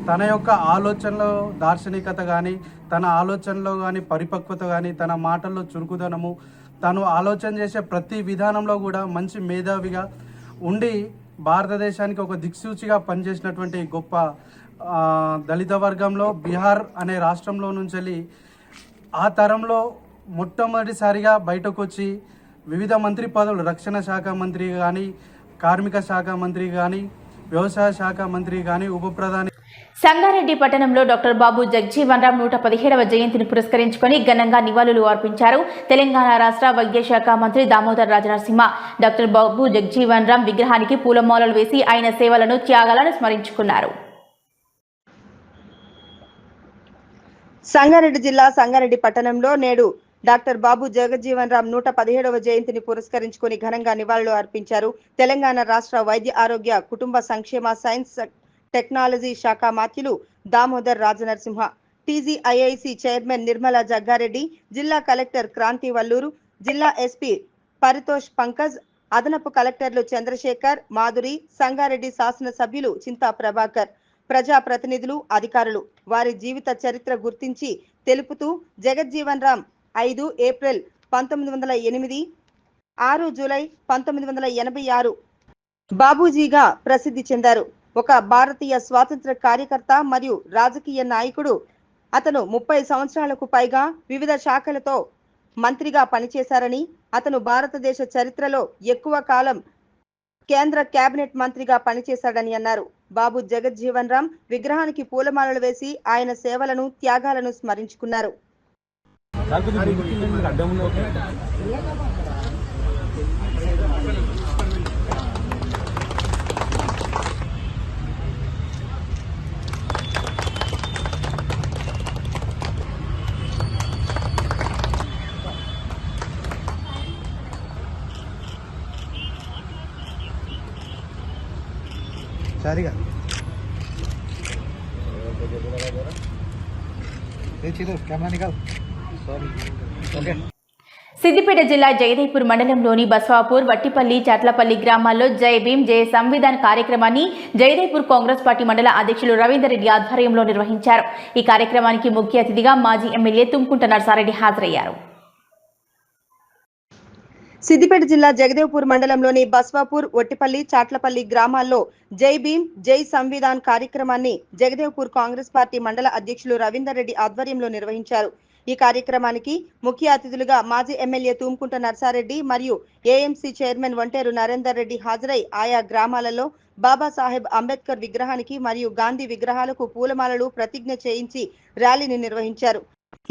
తన యొక్క ఆలోచనలో దార్శనికత కానీ, తన ఆలోచనలో కానీ పరిపక్వత కానీ, తన మాటల్లో చురుకుదనము, తను ఆలోచన చేసే ప్రతి విధానంలో కూడా మంచి మేధావిగా ఉండి భారతదేశానికి ఒక దిక్సూచిగా పనిచేసినటువంటి గొప్ప దళిత వర్గంలో బీహార్ అనే రాష్ట్రంలో నుంచి ఆ తరంలో మొట్టమొదటిసారిగా బయటకు వచ్చి వివిధ మంత్రి పదవులు, రక్షణ శాఖ మంత్రి కానీ, కార్మిక శాఖ మంత్రి కానీ, వ్యవసాయ శాఖ మంత్రి కానీ, ఉప ప్రధాని. సంగారెడ్డి పట్టణంలో డాక్టర్ బాబు జగజ్జీవన్ రామ్ 117వ జయంతిని పురస్కరించుకొని ఘనంగా నివాళులు అర్పించారు. తెలంగాణ రాష్ట్ర వైద్య శాఖ మంత్రి దామోదర్ రాజనరసింహ డాక్టర్ బాబు జగజ్జీవన్ రామ్ విగ్రహానికి పూలమాలలు వేసి ఆయన సేవలను, త్యాగాలను స్మరించుకున్నారు. సంగారెడ్డి జిల్లా సంగారెడ్డి పట్టణంలో నేడు డాక్టర్ బాబు జగజ్జీవన్ రామ్ 117వ జయంతిని పురస్కరించుకొని ఘనంగా నివాళులు అర్పించారు. తెలంగాణ రాష్ట్ర వైద్య ఆరోగ్య కుటుంబ సంక్షేమ సైన్స్ టెక్నాలజీ శాఖ మాత్యులు దామోదర్ రాజనరసింహ, టీజీఐఐసి చైర్మన్ నిర్మలా జగ్గారెడ్డి, జిల్లా కలెక్టర్ క్రాంతి వల్లూరు, జిల్లా ఎస్పీ పరితోష్ పంకజ్, అదనపు కలెక్టర్లు చంద్రశేఖర్, మాధురి, సంగారెడ్డి శాసనసభ్యులు చింతా ప్రభాకర్, ప్రజాప్రతినిధులు, అధికారులు వారి జీవిత చరిత్ర గుర్తించి తెలుపుతూ జగజ్జీవన్ రామ్ 5 ఏప్రిల్ 1908, 6 జూలై 1986 బాబూజీగా ప్రసిద్ధి చెందారు. ఒక భారతీయ స్వాతంత్ర కార్యకర్త మరియు రాజకీయ నాయకుడు. అతను 30 సంవత్సరాలకు పైగా వివిధ శాఖలతో మంత్రిగా పనిచేశారని, అతను భారతదేశ చరిత్రలో ఎక్కువ కాలం కేంద్ర కేబినెట్ మంత్రిగా పనిచేశాడని అన్నారు. బాబు జగజ్జీవన్ రామ్ విగ్రహానికి పూలమాలలు వేసి ఆయన సేవలను, త్యాగాలను స్మరించుకున్నారు. సరిగా कैमरा निकाल। సిద్దిపేట జిల్లా జయదేవ్పూర్ మండలంలోని బస్వాపూర్, వట్టిపల్లి, చాట్లపల్లి గ్రామాల్లో జై భీమ్ జై సంవిధాన్ కార్యక్రమాన్ని జయదేవ్పూర్ కాంగ్రెస్ పార్టీ మండల అధ్యక్షులు రవీందర్ రెడ్డి ఆధ్వర్యంలో నిర్వహించారు. ఈ కార్యక్రమానికి ముఖ్య అతిథిగా మాజీ ఎమ్మెల్యే తుమ్కుంట నర్సారెడ్డి హాజరయ్యారు. సిద్దిపేట జిల్లా జగదేవ్పూర్ మండలంలోని బస్వాపూర్, ఒట్టిపల్లి, చాట్లపల్లి గ్రామాల్లో జై భీమ్ జై సంవిధాన్ కార్యక్రమాన్ని జగదేవ్పూర్ కాంగ్రెస్ పార్టీ మండల అధ్యక్షులు రవీందర్ రెడ్డి ఆధ్వర్యంలో నిర్వహించారు. ఈ కార్యక్రమానికి ముఖ్య అతిథులుగా మాజీ ఎమ్మెల్యే తుమ్కుంట నర్సారెడ్డి మరియు ఏఎంసీ చైర్మన్ వంటేరు నరేందర్ రెడ్డి హాజరై ఆయా గ్రామాలలో బాబాసాహెబ్ అంబేద్కర్ విగ్రహానికి మరియు గాంధీ విగ్రహాలకు పూలమాలలు ప్రతిజ్ఞ చేయించి ర్యాలీని నిర్వహించారు.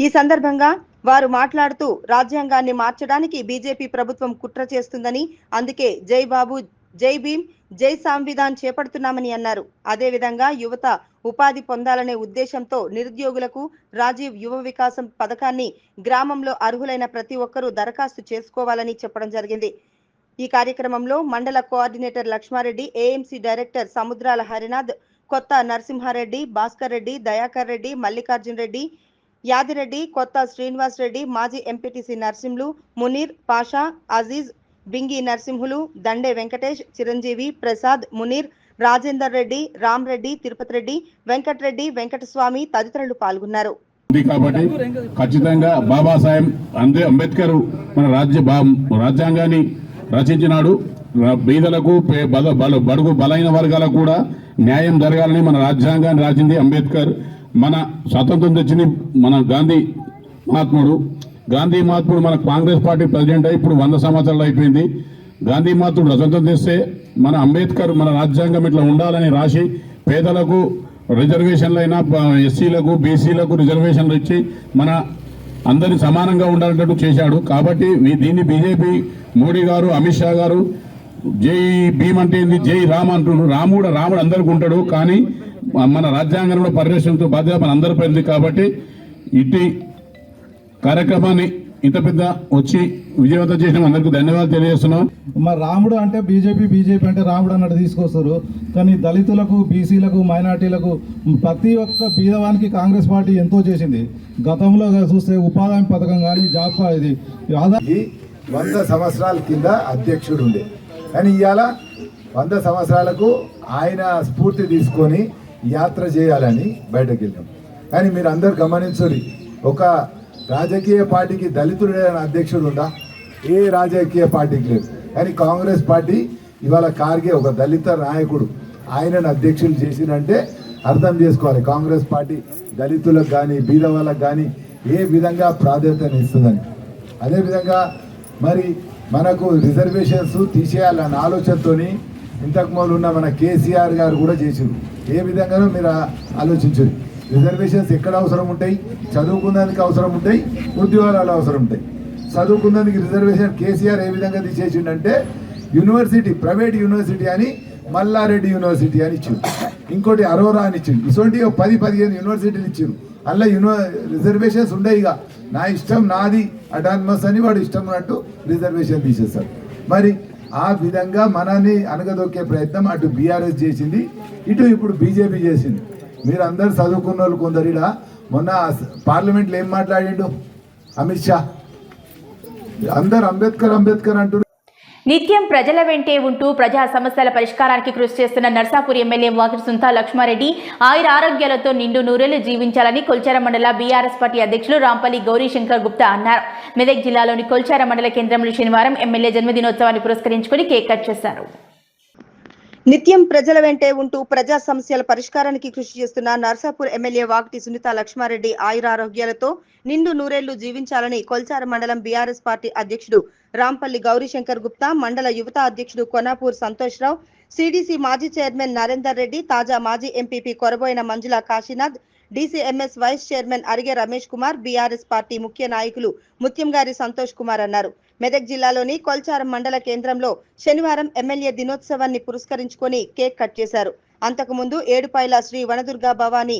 ఈ సందర్భంగా వారు మాట్లాడుతూ రాజ్యాంగాన్ని మార్చడానికి బీజేపీ ప్రభుత్వం కుట్ర చేస్తుందని, అందుకే జై బాబు జై భీమ్ జై సంవిధాన్ చేపడుతున్నామని అన్నారు. అదేవిధంగా యువత ఉపాధి పొందాలనే ఉద్దేశంతో నిరుద్యోగులకు రాజీవ్ యువ వికాసం పథకాన్ని గ్రామంలో అర్హులైన ప్రతి ఒక్కరూ దరఖాస్తు చేసుకోవాలని చెప్పడం జరిగింది. ఈ కార్యక్రమంలో మండల కోఆర్డినేటర్ లక్ష్మారెడ్డి, ఏఎంసీ డైరెక్టర్ సముద్రాల హరినాథ్, కొత్త నరసింహారెడ్డి, భాస్కర్ రెడ్డి, దయాకర్ రెడ్డి, మల్లికార్జున్ రెడ్డి, యాదిరెడ్డి, కొత్త శ్రీనివాస్ రెడ్డి, మాజీ ఎంపీటీసీ నర్సింహులు, మునీర్, పాషా, అజీజ్, బింగి నర్సింహులు, దండే వెంకటేష్, చిరంజీవి, ప్రసాద్, మునీర్, రాజేందర్ రెడ్డి, రామ్ రెడ్డి, తిరుపతి రెడ్డి, వెంకటరెడ్డి, వెంకటస్వామి తదితరులు పాల్గొన్నారు. కాబట్టి ఖచ్చితంగా బాబాసాహెబ్ అంబేద్కర్ మన రాజ్యాంగాన్ని రచించినాడు. బీదలకు, బడుగు బలైన వర్గాలకు కూడా న్యాయం జరగాలని మన రాజ్యాంగాన్ని రాసింది అంబేద్కర్. మన స్వాతంత్రం తెచ్చింది మన గాంధీ మహాత్ముడు మన కాంగ్రెస్ పార్టీ ప్రెసిడెంట్ అయి ఇప్పుడు 100 సంవత్సరాలు అయిపోయింది. గాంధీ మహాత్ముడు స్వతంత్రం తెస్తే మన అంబేద్కర్ మన రాజ్యాంగం ఇట్లా ఉండాలని రాసి పేదలకు రిజర్వేషన్లైనా, ఎస్సీలకు, బీసీలకు రిజర్వేషన్లు ఇచ్చి మన అందరినీ సమానంగా ఉండాలన్నట్టు చేశాడు. కాబట్టి దీన్ని బీజేపీ మోడీ గారు, అమిత్ షా గారు జై భీమ్ అంటే ఏంది, జై రామ్ అంటున్నారు. రాముడు అందరికీ ఉంటాడు, కానీ మన రాజ్యాంగంలో పరిరక్షణతో బాధ్యత మన అందరిపై ఉంది. కాబట్టి ఇటు కార్యక్రమాన్ని ఇంత పెద్ద వచ్చి విజయవంతం చేసిన అందరికీ ధన్యవాదాలు తెలియజేస్తున్నాం. మరి రాముడు అంటే బీజేపీ అంటే రాముడు అన్నట్టు తీసుకొస్తారు, కానీ దళితులకు, బీసీలకు, మైనార్టీలకు, ప్రతి ఒక్క బీదవానికి కాంగ్రెస్ పార్టీ ఎంతో చేసింది. గతంలో చూస్తే ఉపాధి హామీ పథకం కానీ, జాబ్ ఇది 100 సంవత్సరాల కింద అధ్యక్షుడు ఉండే, కానీ ఇవాళ 100 సంవత్సరాలకు ఆయన స్ఫూర్తి తీసుకొని యాత్ర చేయాలని బయటకు వెళ్ళాం. కానీ మీరు అందరు గమనించండి, ఒక రాజకీయ పార్టీకి దళితుడైన అధ్యక్షుడు ఉందా? ఏ రాజకీయ పార్టీకి లేదు. కానీ కాంగ్రెస్ పార్టీ ఇవాళ ఖార్గే ఒక దళిత నాయకుడు, ఆయనను అధ్యక్షులు చేసినంటే అర్థం చేసుకోవాలి కాంగ్రెస్ పార్టీ దళితులకు కానీ, బీద వాళ్ళకు కానీ ఏ విధంగా ప్రాధాన్యత ఇస్తుందని. అదేవిధంగా మరి మనకు రిజర్వేషన్స్ తీసేయాలన్న ఆలోచనతో ఇంతకుముందు ఉన్న మన కేసీఆర్ గారు కూడా చేసారు. ఏ విధంగానో మీరు ఆలోచించారు. రిజర్వేషన్స్ ఎక్కడ అవసరం ఉంటాయి? చదువుకున్నందుకు అవసరం ఉంటాయి, ఉద్యోగాలు అవసరం ఉంటాయి. చదువుకున్నందుకు రిజర్వేషన్ కేసీఆర్ ఏ విధంగా తీసేసిండంటే, యూనివర్సిటీ, ప్రైవేట్ యూనివర్సిటీ అని మల్లారెడ్డి యూనివర్సిటీ అని ఇచ్చారు, ఇంకోటి అరోరా అని ఇచ్చింది. ఇటువంటి 10-15 యూనివర్సిటీలు ఇచ్చారు. అలా రిజర్వేషన్స్ ఉండయి. ఇక నా ఇష్టం, నాది అటానమస్ అని వాడు ఇష్టం ఉన్నట్టు రిజర్వేషన్ తీసేస్తారు. మరి ఆ విధంగా మనల్ని అనగదొక్కే ప్రయత్నం అటు బీఆర్ఎస్ చేసింది, ఇటు ఇప్పుడు బీజేపీ చేసింది. మీరు అందరు చదువుకున్న వాళ్ళు కొందరు ఇలా మొన్న పార్లమెంట్లో ఏం మాట్లాడిండు అమిత్ షా, అందరు అంబేద్కర్ అంటున్నారు. నిత్యం ప్రజల వెంటే ఉంటూ ప్రజా సమస్యల పరిష్కారానికి కృషి చేస్తున్న నర్సాపూర్ ఎమ్మెల్యే వాకిటి సుంతా లక్ష్మారెడ్డి ఆయుర ఆరోగ్యాలతో నిండు నూరేళ్లు జీవించాలని కొల్చార మండల బీఆర్ఎస్ పార్టీ అధ్యక్షులు రాంపల్లి గౌరీశంకర్ గుప్తా అన్నారు. మెదక్ జిల్లాలోని కొల్చార మండల కేంద్రంలో శనివారం ఎమ్మెల్యే జన్మదినోత్సవాన్ని పురస్కరించుకుని కేక్ కట్ చేశారు. నిత్యం ప్రజల వెంటే ఉంటూ ప్రజా సమస్యల పరిష్కారానికి కృషి చేస్తున్న నర్సాపూర్ ఎమ్మెల్యే వాకిటి సునీత లక్ష్మారెడ్డి ఆయురారోగ్యాలతో నిండు నూరేళ్లు జీవించాలని కొల్చార మండలం బీఆర్ఎస్ పార్టీ అధ్యక్షుడు రాంపల్లి గౌరీశంకర్ గుప్తా, మండల యువత అధ్యక్షుడు కొనాపూర్ సంతోష్ రావు, సిడిసి మాజీ చైర్మన్ నరేందర్ రెడ్డి, తాజా మాజీ MPP Koraboina Manjula Kashinath, DCMS vice chairman Arige Ramesh Kumar, BRS party ముఖ్య నాయకులు ముత్యంగారి సంతోష్ కుమార్ అన్నారు. మెదక్ జిల్లాలోని కొల్చారం మండల కేంద్రంలో శనివారం ఎమ్మెల్యే దినోత్సవాన్ని పురస్కరించుకొని కేక్ కట్ చేశారు. అంతకుముందు ఏడుపాయల శ్రీ వనదుర్గా భవానీ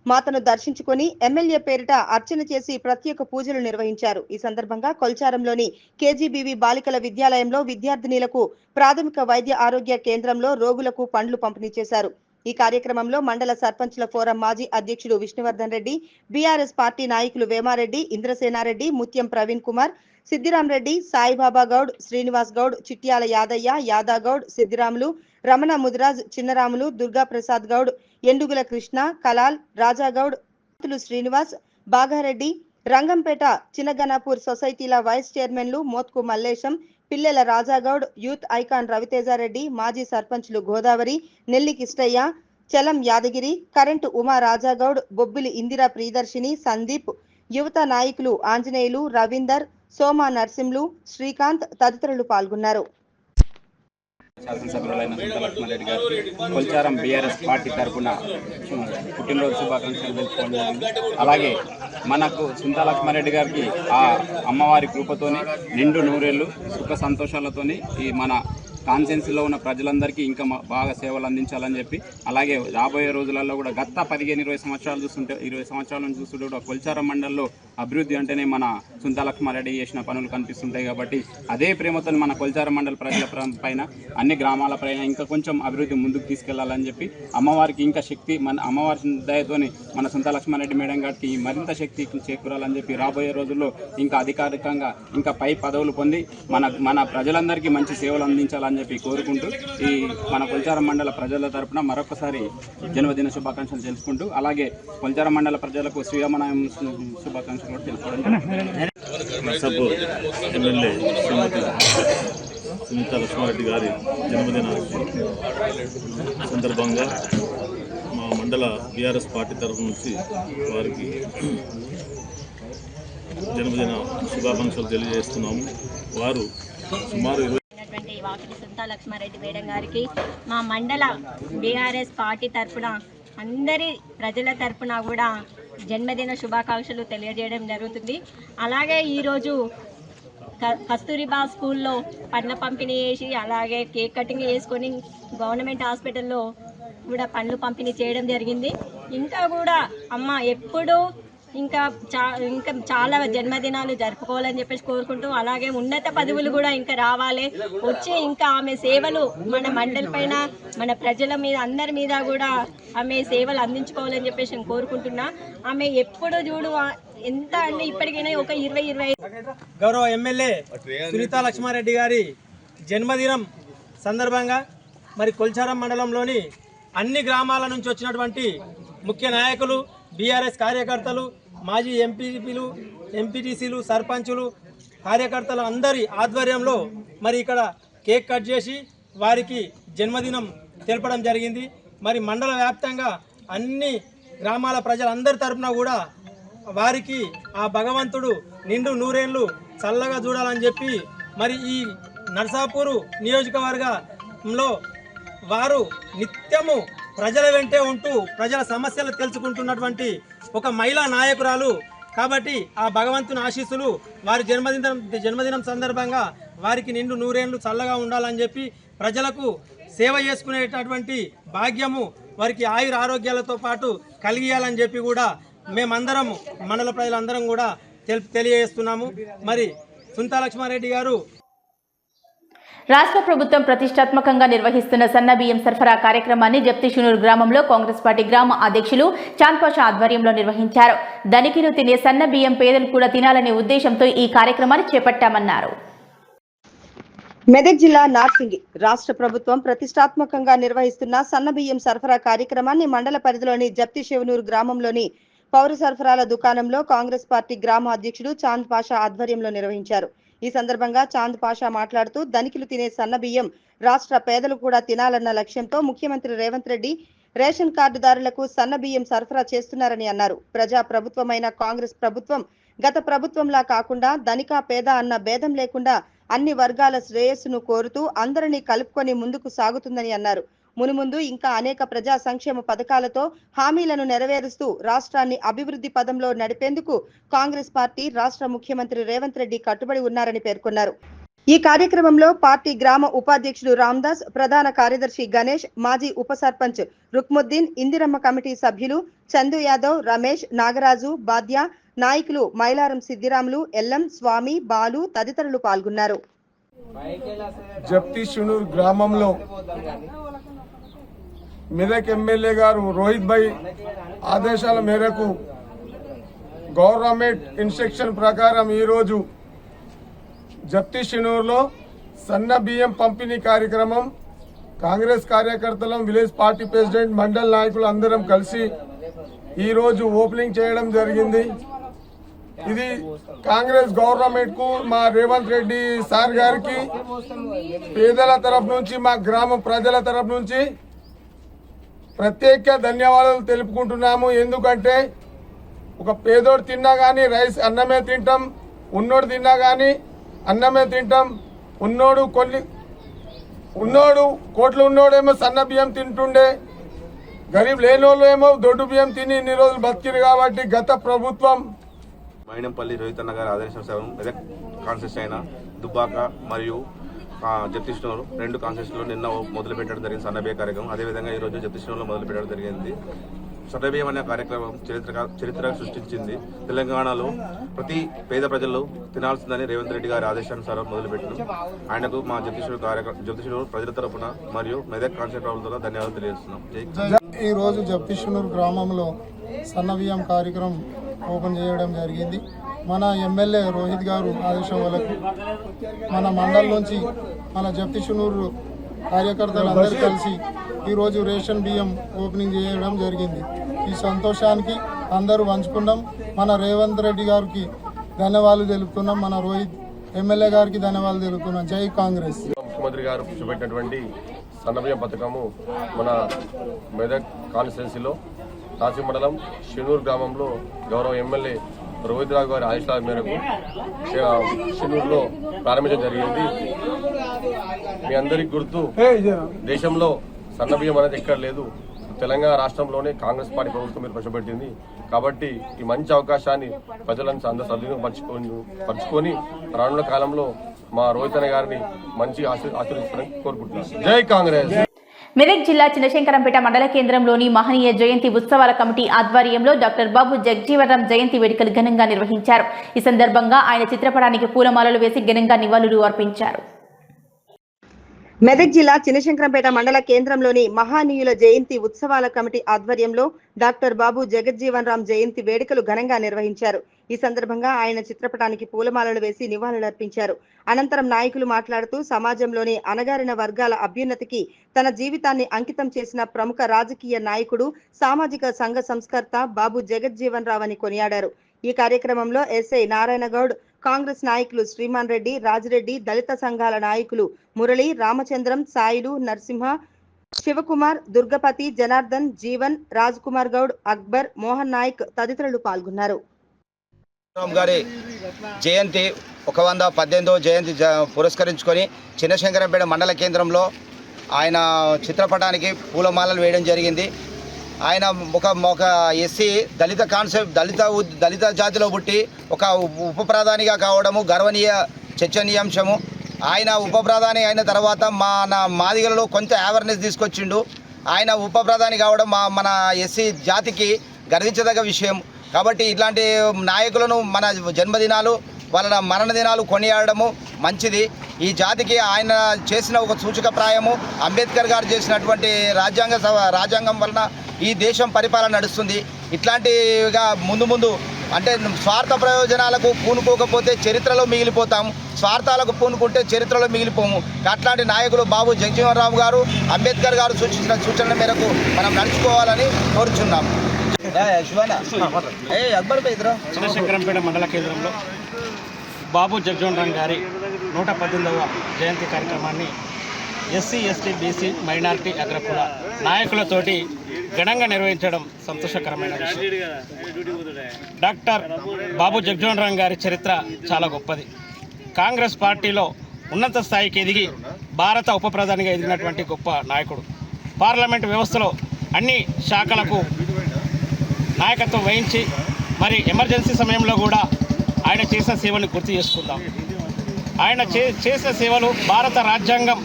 మాతను దర్శించుకొని ఎమ్మెల్యే పేరిట అర్చన చేసి ప్రత్యేక పూజలు నిర్వహించారు. ఈ సందర్భంగా కొల్చారంలోని కేజీబీవీ బాలికల విద్యాలయంలో విద్యార్థినీలకు ప్రాథమిక వైద్య ఆరోగ్య కేంద్రంలో రోగులకు పండ్లు పంపిణీ చేశారు. ఈ కార్యక్రమంలో మండల సర్పంచ్ల ఫోరం మాజీ అధ్యక్షుడు విష్ణువర్ధన్ రెడ్డి, బీఆర్ఎస్ పార్టీ నాయకులు వేమారెడ్డి, ఇంద్రసేనారెడ్డి, ముత్యం ప్రవీణ్ కుమార్, సిద్దిరాం రెడ్డి, సాయిబాబా గౌడ్, శ్రీనివాస్ గౌడ్, చిట్యాల యాదయ్య, యాదాగౌడ్, సిద్దిరాములు, రమణ ముదిరాజ్, చిన్నరాములు, దుర్గా ప్రసాద్ గౌడ్, ఎండుగుల కృష్ణ, కలాల్, రాజాగౌడ్, శ్రీనివాస్, బాగారెడ్డి, రంగంపేట చిన్నగనాపూర్ సొసైటీల వైస్ చైర్మన్లు మోత్కు మల్లేశం, పిల్లెల రాజాగౌడ్, యూత్ ఐకాన్ రవితేజారెడ్డి, మాజీ సర్పంచ్లు గోదావరి, నెల్లి కిష్టయ్య, చలం యాదగిరి, కరెంటు ఉమా రాజాగౌడ్, బొబ్బిలి ఇందిరా ప్రియదర్శిని, సందీప్, యువత నాయకులు ఆంజనేయులు, రవీందర్, సోమా నర్సింలు, శ్రీకాంత్ తదితరులు పాల్గొన్నారు. శాసనసభ్యులైన సుంతా లక్ష్మారెడ్డి గారికి కొల్చారం బీఆర్ఎస్ పార్టీ తరఫున పుట్టినరోజు శుభాకాంక్షలు తెలుపుకోవడం జరిగింది. అలాగే మనకు సుంతా లక్ష్మారెడ్డి గారికి ఆ అమ్మవారి కృపతోని నిండు నూరేళ్ళు సుఖ సంతోషాలతోని ఈ మన కాన్స్టిట్యున్సీలో ఉన్న ప్రజలందరికీ ఇంకా బాగా సేవలు అందించాలని చెప్పి, అలాగే రాబోయే రోజులలో కూడా గత 15-20 సంవత్సరాలు చూస్తుంటే 20 సంవత్సరాల నుంచి చూస్తుంటే కూడా కొల్చారం మండలంలో అభివృద్ధి అంటేనే మన సుంతా లక్ష్మారెడ్డి చేసిన పనులు కనిపిస్తుంటాయి. కాబట్టి అదే ప్రేమతో మన కొల్చారం మండల ప్రజల పైన అన్ని గ్రామాల పైన ఇంకా కొంచెం అభివృద్ధి ముందుకు తీసుకెళ్లాలని చెప్పి అమ్మవారికి ఇంకా శక్తి మన అమ్మవారి దయతోని మన సుంతా లక్ష్మారెడ్డి మేడం గారికి మరింత శక్తి చేకూరాలని చెప్పి రాబోయే రోజుల్లో ఇంకా అధికారికంగా ఇంకా పై పదవులు పొంది మన ప్రజలందరికీ మంచి సేవలు అందించాలని చెప్పి కోరుకుంటూ ఈ మన కొల్చారం మండల ప్రజల తరపున మరొకసారి జన్మదిన శుభాకాంక్షలు తెలుసుకుంటూ, అలాగే కొల్చారం మండల ప్రజలకు శ్రీరామనవమి శుభాకాంక్షలు కూడా తెలుసుకోవడం. నర్సాపూర్ ఎమ్మెల్యే శ్రీమతి సునీతా లక్ష్మారెడ్డి గారి జన్మదిన సందర్భంగా మా మండల బీఆర్ఎస్ పార్టీ తరఫు నుంచి వారికి జన్మదిన శుభాకాంక్షలు తెలియజేస్తున్నాము. వారు సుమారు వాకిటి సుంతా లక్ష్మారెడ్డి మేడం గారికి మా మండల బీఆర్ఎస్ పార్టీ తరఫున అందరి ప్రజల తరఫున కూడా జన్మదిన శుభాకాంక్షలు తెలియజేయడం జరుగుతుంది. అలాగే ఈరోజు కస్తూరిబా స్కూల్లో పండ్ల పంపిణీ చేసి అలాగే కేక్ కటింగ్ చేసుకొని గవర్నమెంట్ హాస్పిటల్లో కూడా పండ్లు పంపిణీ చేయడం జరిగింది. ఇంకా కూడా అమ్మ ఎప్పుడూ ఇంకా చాలా జన్మదినాలు జరుపుకోవాలని చెప్పేసి కోరుకుంటూ, అలాగే ఉన్నత పదవులు కూడా ఇంకా రావాలి వచ్చి ఇంకా ఆమె సేవలు మన మండలి పైన మన ప్రజల మీద అందరి మీద కూడా ఆమె సేవలు అందించుకోవాలని చెప్పేసి కోరుకుంటున్నా. ఆమె ఎప్పుడు చూడు ఎంత అంటే ఇప్పటికైనా ఒక 20-25 గౌరవ ఎమ్మెల్యే సునీతా లక్ష్మారెడ్డి గారి జన్మదినం సందర్భంగా మరి కొల్చారం మండలంలోని అన్ని గ్రామాల నుంచి వచ్చినటువంటి ముఖ్య నాయకులు, బీఆర్ఎస్ కార్యకర్తలు, మాజీ ఎంపీపీలు, ఎంపీటీసీలు, సర్పంచులు, కార్యకర్తలు అందరి ఆధ్వర్యంలో మరి ఇక్కడ కేక్ కట్ చేసి వారికి జన్మదినం తెలపడం జరిగింది. మరి మండల వ్యాప్తంగా అన్ని గ్రామాల ప్రజలందరి తరఫున కూడా వారికి ఆ భగవంతుడు నిండు నూరేళ్ళు చల్లగా చూడాలని చెప్పి మరి ఈ నర్సాపూరు నియోజకవర్గంలో వారు నిత్యము ప్రజల వెంటే ఉంటూ ప్రజల సమస్యలు తెలుసుకుంటున్నటువంటి ఒక మహిళా నాయకురాలు కాబట్టి ఆ భగవంతుని ఆశీస్సులు వారి జన్మదినం సందర్భంగా వారికి నిండు నూరేళ్లు చల్లగా ఉండాలని చెప్పి ప్రజలకు సేవ చేసుకునేటటువంటి భాగ్యము వారికి ఆయుర ఆరోగ్యాలతో పాటు కలిగియాలని చెప్పి కూడా మేమందరం మండల ప్రజలందరం కూడా తెలియజేస్తున్నాము. మరి సునీతా లక్ష్మారెడ్డి గారు రాష్ట్ర ప్రభుత్వం ప్రతిష్టాత్మకంగా నిర్వహిస్తున్న సన్న బియ్యం సరఫరా కార్యక్రమాన్ని జప్తిషునూరు గ్రామంలో కాంగ్రెస్ పార్టీ గ్రామ అధ్యక్షులు చాంద్పాషా ఆధ్వర్యంలో నిర్వహించారు. ధనికులు తినే సన్న బియ్యం పేదలు కూడా తినాలనే ఉద్దేశంతో ఈ కార్యక్రమాన్ని చేపట్టామన్నారు. మెదక్ జిల్లా నార్సింగి రాష్ట్ర ప్రభుత్వం ప్రతిష్టాత్మకంగా నిర్వహిస్తున్న సన్న బియ్యం సరఫరా కార్యక్రమాన్ని మండల పరిధిలోని జప్తిషివనూరు గ్రామంలోని పౌర సరఫరాల దుకాణంలో కాంగ్రెస్ పార్టీ గ్రామ అధ్యక్షుడు చాంద్ పాషా ఆధ్వర్యంలో నిర్వహించారు. ఈ సందర్భంగా చాంద్ పాషా మాట్లాడుతూ ధనికులు తినే సన్న బియ్యం రాష్ట్ర పేదలు కూడా తినాలన్న లక్ష్యంతో ముఖ్యమంత్రి రేవంత్ రెడ్డి రేషన్ కార్డుదారులకు సన్న బియ్యం సరఫరా చేస్తున్నారని అన్నారు. ప్రజా ప్రభుత్వమైన కాంగ్రెస్ ప్రభుత్వం గత ప్రభుత్వంలా కాకుండా ధనిక పేద అన్న భేదం లేకుండా అన్ని వర్గాల శ్రేయస్సును కోరుతూ అందరినీ కలుపుకొని ముందుకు సాగుతుందని అన్నారు. మునుముందు ఇంకా అనేక ప్రజా సంక్షేమ పథకాలతో హామీలను నెరవేరుస్తూ రాష్ట్రాన్ని అభివృద్ధి పదంలో నడిపేందుకు కాంగ్రెస్ పార్టీ రాష్ట్ర ముఖ్యమంత్రి రేవంత్ రెడ్డి కట్టుబడి ఉన్నారని పేర్కొన్నారు. ఈ కార్యక్రమంలో పార్టీ గ్రామ ఉపాధ్యక్షుడు రామ్దాస్, ప్రధాన కార్యదర్శి గణేష్, మాజీ ఉప సర్పంచ్ రుక్ముద్దీన్, ఇందిరమ్మ కమిటీ సభ్యులు చందు యాదవ్, రమేష్, నాగరాజు, బాద్య, నాయకులు మైలారం సిద్దిరాములు, ఎల్లం, స్వామి, బాలు తదితరులు పాల్గొన్నారు. జప్తిషునూర్ గ్రామంలో మెదక్ ఎమ్మెల్యే గారు రోహిత్ భాయ్ ఆదేశాల మేరకు గవర్నమెంట్ ఇన్స్ట్రక్షన్ ప్రకారం ఈరోజు జప్తి షినూరులో సన్న బియ్యం పంపిణీ కార్యక్రమం కాంగ్రెస్ కార్యకర్తలం, విలేజ్ పార్టీ ప్రెసిడెంట్, మండల నాయకులు అందరం కలిసి ఈరోజు ఓపెనింగ్ చేయడం జరిగింది. ఇది కాంగ్రెస్ గవర్నమెంట్కు, మా రేవంత్ రెడ్డి సార్ గారికి పేదల తరఫు నుంచి, మా గ్రామ ప్రజల తరఫు నుంచి ప్రత్యేక ధన్యవాదాలు తెలుపుకుంటున్నాము. ఎందుకంటే ఒక పేదోడు తిన్నా కానీ రైస్ అన్నమే తింటాం, ఉన్నోడు తిన్నా కానీ అన్నమే తింటాం. ఉన్నోడు కోట్లు ఉన్నోడేమో సన్న బియ్యం తింటుండే, గరీబ్ లేనోళ్ళు ఏమో దొడ్డు బియ్యం తిని ఇన్ని రోజులు బతికిరు. కాబట్టి గత ప్రభుత్వం మైనంపల్లి రోహితన్న గారి ఆదేశానుసారం మెదక్ కాన్స్టిట్యూషన్ అయిన దుబ్బాక మరియు జప్తిష్నూరు 2 కాన్స్టిట్యూషన్లో నిన్న మొదలు పెట్టడం జరిగింది సన్నబియ్య కార్యక్రమం. అదేవిధంగా ఈరోజు జప్తిష్నూరులో మొదలు పెట్టడం జరిగింది. సన్నబియ్యం అనే కార్యక్రమం చరిత్ర సృష్టించింది. తెలంగాణలో ప్రతి పేద ప్రజలు తినాల్సిందని రేవంత్ రెడ్డి గారి ఆదేశానుసారం మొదలుపెట్టిన ఆయనకు మా జప్తిష్నూరు ప్రజల తరపున మరియు మెదక్ కాన్స్టిట్యూషన్ తరపున ధన్యవాదాలు తెలియజేస్తున్నాం. ఈ రోజు జప్తిష్నూరు గ్రామంలో సన్నబియ్యం కార్యక్రమం ఓపెన్ చేయడం జరిగింది. మన ఎమ్మెల్యే రోహిత్ గారు ఆదేశం వరకు మన మండలం నుంచి మన జప్తిష్నూరు కార్యకర్తలు అందరూ కలిసి ఈరోజు రేషన్ బియ్యం ఓపెనింగ్ చేయడం జరిగింది. ఈ సంతోషానికి అందరూ పంచుకున్నాం. మన రేవంత్ రెడ్డి గారికి ధన్యవాదాలు తెలుపుతున్నాం, మన రోహిత్ ఎమ్మెల్యే గారికి ధన్యవాదాలు తెలుపుతున్నాం. జై కాంగ్రెస్. ముఖ్యమంత్రి గారు చూపెట్టినటువంటి సన్నబియ్యం పథకము మన మెదక్ కాన్స్టిట్యున్సీలో నాసి మండలం షినూరు గ్రామంలో గౌరవ ఎమ్మెల్యే రోహిత్ రావు గారి ఆదేశాల మేరకు షినూరులో ప్రారంభించడం జరిగింది. మీ అందరికి గుర్తు, దేశంలో సన్నబియ్యం అనేది ఎక్కడ లేదు. తెలంగాణ రాష్ట్రంలోనే కాంగ్రెస్ పార్టీ ప్రభుత్వం మీరు ప్రవేశపెట్టింది. కాబట్టి ఈ మంచి అవకాశాన్ని ప్రజలంతా అందరూ సద్వినియోగపరుచుకొని రానున్న కాలంలో మా రోహిత్ అన్న గారిని మంచి ఆశీర్వదిస్తారని కోరుకుంటున్నాను. జై కాంగ్రెస్. మెదక్ జిల్లా చిన్నశంకరంపేట మండల కేంద్రంలోని మహనీయ జయంతి ఉత్సవాల కమిటీ ఆధ్వర్యంలో డాక్టర్ బాబు జగజ్జీవన్ జయంతి వేడుకలు ఘనంగా నిర్వహించారు. ఈ సందర్భంగా ఆయన చిత్రపటానికి పూలమాలలు వేసి ఘనంగా నివాళులు అర్పించారు. మెదక్ జిల్లా చిన్నశంకరంపేట మండల కేంద్రంలోని మహానీయుల జయంతి ఉత్సవాల కమిటీ ఆధ్వర్యంలో డాక్టర్ బాబు జగజ్జీవన్ రామ్ జయంతి వేడుకలు ఘనంగా నిర్వహించారు. ఈ సందర్భంగా ఆయన చిత్రపటానికి పూలమాలలు వేసి నివాళులర్పించారు. అనంతరం నాయకులు మాట్లాడుతూ సమాజంలోని అణగారిన వర్గాల అభ్యున్నతికి తన జీవితాన్ని అంకితం చేసిన ప్రముఖ రాజకీయ నాయకుడు, సామాజిక సంఘ సంస్కర్త బాబు జగజ్జీవన్ రావ్ అని కొనియాడారు. ఈ కార్యక్రమంలో ఎస్ఐ నారాయణగౌడ్, కాంగ్రెస్ నాయకులు శ్రీమాన్ రెడ్డి, రాజిరెడ్డి, దళిత సంఘాల నాయకులు మురళి, రామచంద్రం, సాయిలు, నరసింహ, శివకుమార్, దుర్గపతి, జనార్దన్, జీవన్, రాజ్ కుమార్ గౌడ్, అక్బర్, మోహన్ నాయక్ తదితరులు పాల్గొన్నారు. గారి జయంతి 118వ జయంతి పురస్కరించుకొని చిన్నశంకరంపేట మండల కేంద్రంలో ఆయన చిత్రపటానికి పూలమాలలు వేయడం జరిగింది. ఆయన ఒక ఎస్సీ దళిత కాన్సెప్ట్ దళిత జాతిలో పుట్టి ఒక ఉప ప్రధానిగా కావడము గర్వనీయ చర్చనీయాంశము. ఆయన ఉప ప్రధాని అయిన తర్వాత మాదిగలలో కొంత అవేర్నెస్ తీసుకొచ్చిండు. ఆయన ఉప ప్రధాని కావడం మన ఎస్సీ జాతికి గర్వించదగ్గ విషయం. కాబట్టి ఇట్లాంటి నాయకులను మన జన్మదినాలు, వాళ్ళ మరణ దినాలు కొనియాడము మంచిది. ఈ జాతికి ఆయన చేసిన ఒక సూచకప్రాయము అంబేద్కర్ గారు చేసినటువంటి రాజ్యాంగం వలన ఈ దేశం పరిపాలన నడుస్తుంది. ఇట్లాంటిగా ముందు అంటే స్వార్థ ప్రయోజనాలకు పూనుకోకపోతే చరిత్రలో మిగిలిపోతాం, స్వార్థాలకు పూనుకుంటే చరిత్రలో మిగిలిపోము. అట్లాంటి నాయకులు బాబు జగజ్జీవన్ రామ్ గారు, అంబేద్కర్ గారు సూచించిన సూచనల మేరకు మనం నడుచుకోవాలని కోరుచున్నాం. చిన్నశంకరంపేట మండల కేంద్రంలో బాబు జగజ్జీవన్ రామ్ గారి 118వ జయంతి కార్యక్రమాన్ని ఎస్సీ, ఎస్టీ, బీసీ, మైనారిటీ, అగ్రకుల నాయకులతోటి ఘనంగా నిర్వహించడం సంతోషకరమైన విషయం. డాక్టర్ బాబు జగజ్జీవన్ రామ్ గారి చరిత్ర చాలా గొప్పది. కాంగ్రెస్ పార్టీలో ఉన్నత స్థాయికి ఎదిగి భారత ఉప ప్రధానిగా ఎదిగినటువంటి గొప్ప నాయకుడు. పార్లమెంటు వ్యవస్థలో అన్ని శాఖలకు నాయకత్వం వహించి మరి ఎమర్జెన్సీ సమయంలో కూడా ఆయన చేసిన సేవలను గుర్తు చేసుకుందాం. ఆయన చేసిన సేవలు భారత రాజ్యాంగం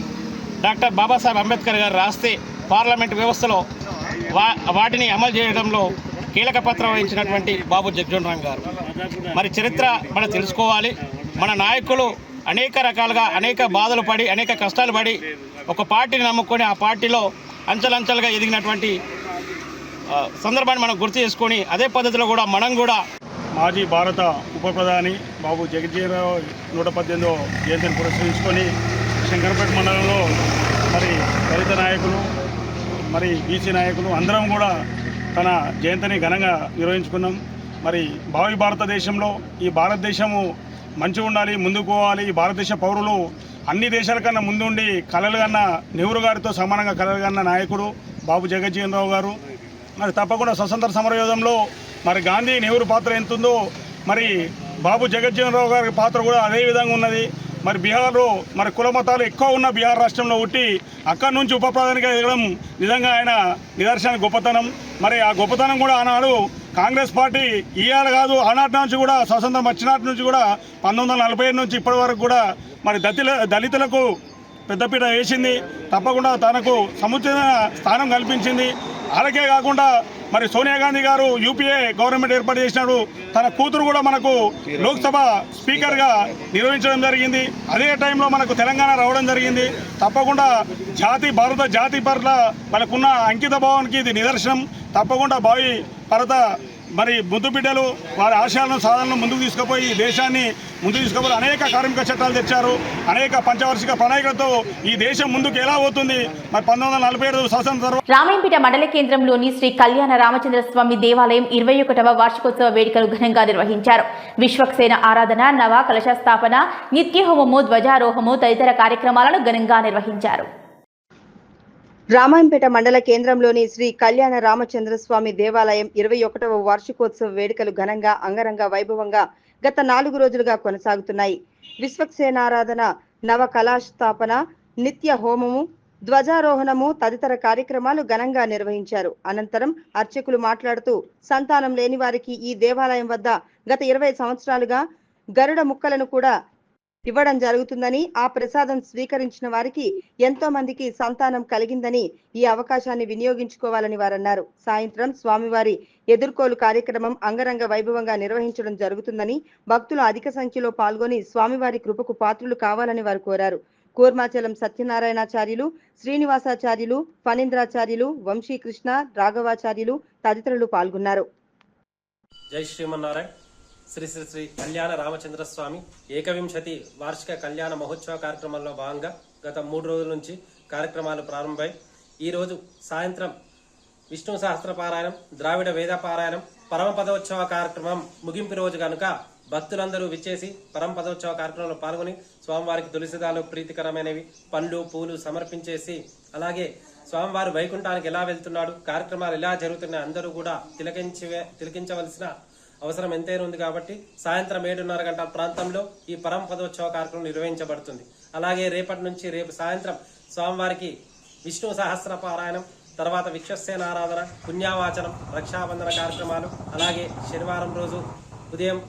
డాక్టర్ బాబాసాహెబ్ అంబేద్కర్ గారు రాస్తే పార్లమెంటు వ్యవస్థలో వాటిని అమలు చేయడంలో కీలక పాత్ర వహించినటువంటి బాబు జగజ్జీవన్ రామ్ గారు. మరి చరిత్ర మనం తెలుసుకోవాలి. మన నాయకులు అనేక రకాలుగా అనేక బాధలు పడి అనేక కష్టాలు పడి ఒక పార్టీని నమ్ముకొని ఆ పార్టీలో అంచెలంచెలుగా ఎదిగినటువంటి సందర్భాన్ని మనం గుర్తు చేసుకొని అదే పద్ధతిలో కూడా మనం కూడా మాజీ భారత ఉప ప్రధాని బాబు జగజ్జీవనరావు 118వ జయంతిని పురస్కరించుకొని శంకరపేట మండలంలో మరి దళిత నాయకులు మరి బీసీ నాయకులు అందరం కూడా తన జయంతిని ఘనంగా నిర్వహించుకున్నాం. మరి భావి భారతదేశంలో ఈ భారతదేశము మంచిగా ఉండాలి, ముందుకు పోవాలి. ఈ భారతదేశ పౌరులు అన్ని దేశాల కన్నా ముందుండి కలలు కన్న నెహ్రూ గారితో సమానంగా కలలు కన్న నాయకుడు బాబు జగజ్జీవనరావు గారు. మరి తప్పకుండా స్వతంత్ర సమరయోధంలో మరి గాంధీ నెహ్రూ పాత్ర ఎంతుందో మరి బాబు జగజ్జీవనరావు గారి పాత్ర కూడా అదే విధంగా ఉన్నది. మరి బీహార్లో మరి కుల మతాలు ఎక్కువ ఉన్న బీహార్ రాష్ట్రంలో పుట్టి అక్కడి నుంచి ఉప ప్రధానిగా ఎదగడం నిజంగా ఆయన నిదర్శన గొప్పతనం. మరి ఆ గొప్పతనం కూడా ఆనాడు కాంగ్రెస్ పార్టీ ఇవాళ కాదు, ఆనాటి నుంచి కూడా స్వతంత్రం వచ్చినాటి నుంచి కూడా 1947 నుంచి ఇప్పటి వరకు కూడా మరి దళితులకు పెద్దపీట వేసింది. తప్పకుండా తనకు సముచితమైన స్థానం కల్పించింది. అలాగే కాకుండా మరి సోనియా గాంధీ గారు యూపీఏ గవర్నమెంట్ ఏర్పాటు చేసినాడు. తన కూతురు కూడా మనకు లోక్సభ స్పీకర్గా నిర్వహించడం జరిగింది. అదే టైంలో మనకు తెలంగాణ రావడం జరిగింది. తప్పకుండా భారత జాతి పట్ల మనకున్న అంకిత భావానికి ఇది నిదర్శనం. తప్పకుండా భావి భారత మరి ముద్దు బిడ్డలు వారి ఆశయాలను సాధనలను ముందుకు తీసుకుపోయి దేశాన్ని ముందుకు తీసుకుపోయి అనేక కార్మిక చట్టాలు తెచ్చారు. అనేక పంచవార్షిక ప్రణాళికలతో ఈ దేశం ముందుకు ఎలా పోతుంది. మరి 1947 స్వాతంత్ర రామాయంపేట మండల కేంద్రంలోని శ్రీ కళ్యాణ రామచంద్రస్వామి దేవాలయం 21వ వార్షికోత్సవ వేడుకలు ఘనంగా నిర్వహించారు. విశ్వక్సేన ఆరాధన, నవ కలశ స్థాపన, నిత్య హోమము, ధ్వజారోహము తదితర కార్యక్రమాలను ఘనంగా నిర్వహించారు. రామాయంపేట మండల కేంద్రంలోని శ్రీ కళ్యాణ రామచంద్రస్వామి దేవాలయం 21వ వార్షికోత్సవ వేడుకలు ఘనంగా అంగరంగ వైభవంగా గత 4 రోజులుగా కొనసాగుతున్నాయి. విశ్వక్సేనారాధన, నవ కళాస్థాపన, నిత్య హోమము, ధ్వజారోహణము తదితర కార్యక్రమాలు ఘనంగా నిర్వహించారు. అనంతరం అర్చకులు మాట్లాడుతూ సంతానం లేని వారికి ఈ దేవాలయం వద్ద గత 20 సంవత్సరాలుగా గరుడ ముక్కలను కూడా ఇవ్వడం జరుగుతుందని, ఆ ప్రసాదం స్వీకరించిన వారికి ఎంతో మందికి సంతానం కలిగిందని, ఈ అవకాశాన్ని వినియోగించుకోవాలని వారన్నారు. సాయంత్రం స్వామివారి ఎదుర్కోలు కార్యక్రమం అంగరంగ వైభవంగా నిర్వహించడం జరుగుతుందని, భక్తులు అధిక సంఖ్యలో పాల్గొని స్వామివారి కృపకు పాత్రులు కావాలని వారు కోరారు. కూర్మాచలం సత్యనారాయణాచార్యులు, శ్రీనివాసాచార్యులు, ఫణీంద్రాచార్యులు, వంశీకృష్ణ, రాఘవాచార్యులు తదితరులు పాల్గొన్నారు. జై శ్రీమన్నారాయణ. శ్రీ శ్రీ శ్రీ కళ్యాణ రామచంద్రస్వామి 21వ వార్షిక కళ్యాణ మహోత్సవ కార్యక్రమంలో భాగంగా గత 3 రోజుల నుంచి కార్యక్రమాలు ప్రారంభమై ఈరోజు సాయంత్రం విష్ణు సహస్ర పారాయణం, ద్రావిడ వేద పారాయణం, పరమపదోత్సవ కార్యక్రమం ముగింపు రోజు కనుక భక్తులందరూ విచ్చేసి పరమపదోత్సవ కార్యక్రమంలో పాల్గొని స్వామివారికి తులసిదాలు ప్రీతికరమైనవి పండ్లు పూలు సమర్పించేసి, అలాగే స్వామివారు వైకుంఠానికి ఎలా వెళ్తున్నాడు, కార్యక్రమాలు ఎలా జరుగుతున్నాయి అందరూ కూడా తిలకించవలసిన అవసరం ఎంతైనా ఉంది. కాబట్టి సాయంత్రం 7:30 గంటల ప్రాంతంలో ఈ పరమపదోత్సవ కార్యక్రమం నిర్వహించబడుతుంది. అలాగే రేపు సాయంత్రం స్వామివారికి విష్ణు సహస్ర పారాయణం, తర్వాత విశ్వక్సేన ఆరాధన, పుణ్యావాచనం, రక్షాబంధన కార్యక్రమాలు, అలాగే శనివారం రోజు ఉదయం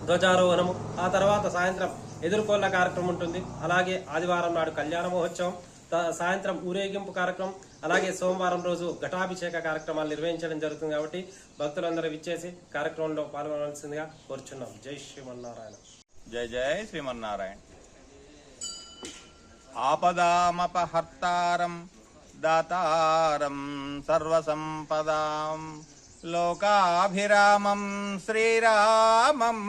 ధ్వజారోహణము, ఆ తర్వాత సాయంత్రం ఎదుర్కోళ్ల కార్యక్రమం ఉంటుంది. అలాగే ఆదివారం నాడు కళ్యాణ మహోత్సవం, సాయంత్రం ఊరేగింపు కార్యక్రమం, అలాగే సోమవారం రోజు ఘటాభిషేక కార్యక్రమాలు నిర్వహించడం జరుగుతుంది. కాబట్టి భక్తులందరూ విచ్చేసి కార్యక్రమంలో పాల్గొనవలసిందిగా కోరుచున్నాం. జై శ్రీమన్నారాయణ. జై జై శ్రీమన్నారాయణ. ఆపదామపహర్తారం దాతారం సర్వసంపదాం లోకాభిరామం శ్రీరామం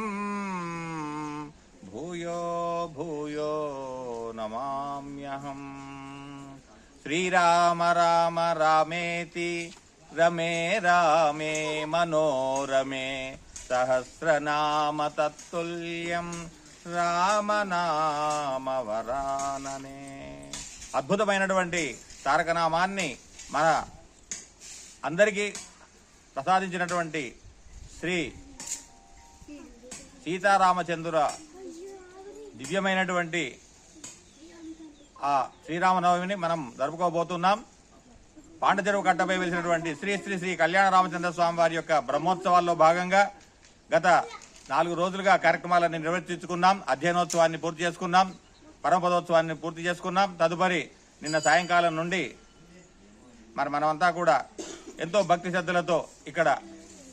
భూయో భూయో నమామ్యహం. శ్రీరామ రామ రామేతి రమే రామే మనోరమే సహస్రనామ తత్తుల్యం రామనామ వరాననే. అద్భుతమైనటువంటి తారకనామాన్ని మన అందరికీ ప్రసాదించినటువంటి శ్రీ సీతారామచంద్రుల దివ్యమైనటువంటి ఆ శ్రీరామనవమిని మనం జరుపుకోబోతున్నాం. పాండచెరువు కట్టపై వెలిసినటువంటి శ్రీ శ్రీ శ్రీ కళ్యాణ రామచంద్ర స్వామి వారి యొక్క బ్రహ్మోత్సవాల్లో భాగంగా గత 4 రోజులుగా కార్యక్రమాలను నిర్వర్తించుకున్నాం. అధ్యయనోత్సవాన్ని పూర్తి చేసుకున్నాం, పరమపదోత్సవాన్ని పూర్తి చేసుకున్నాం. తదుపరి నిన్న సాయంకాలం నుండి మనమంతా కూడా ఎంతో భక్తి శ్రద్ధలతో ఇక్కడ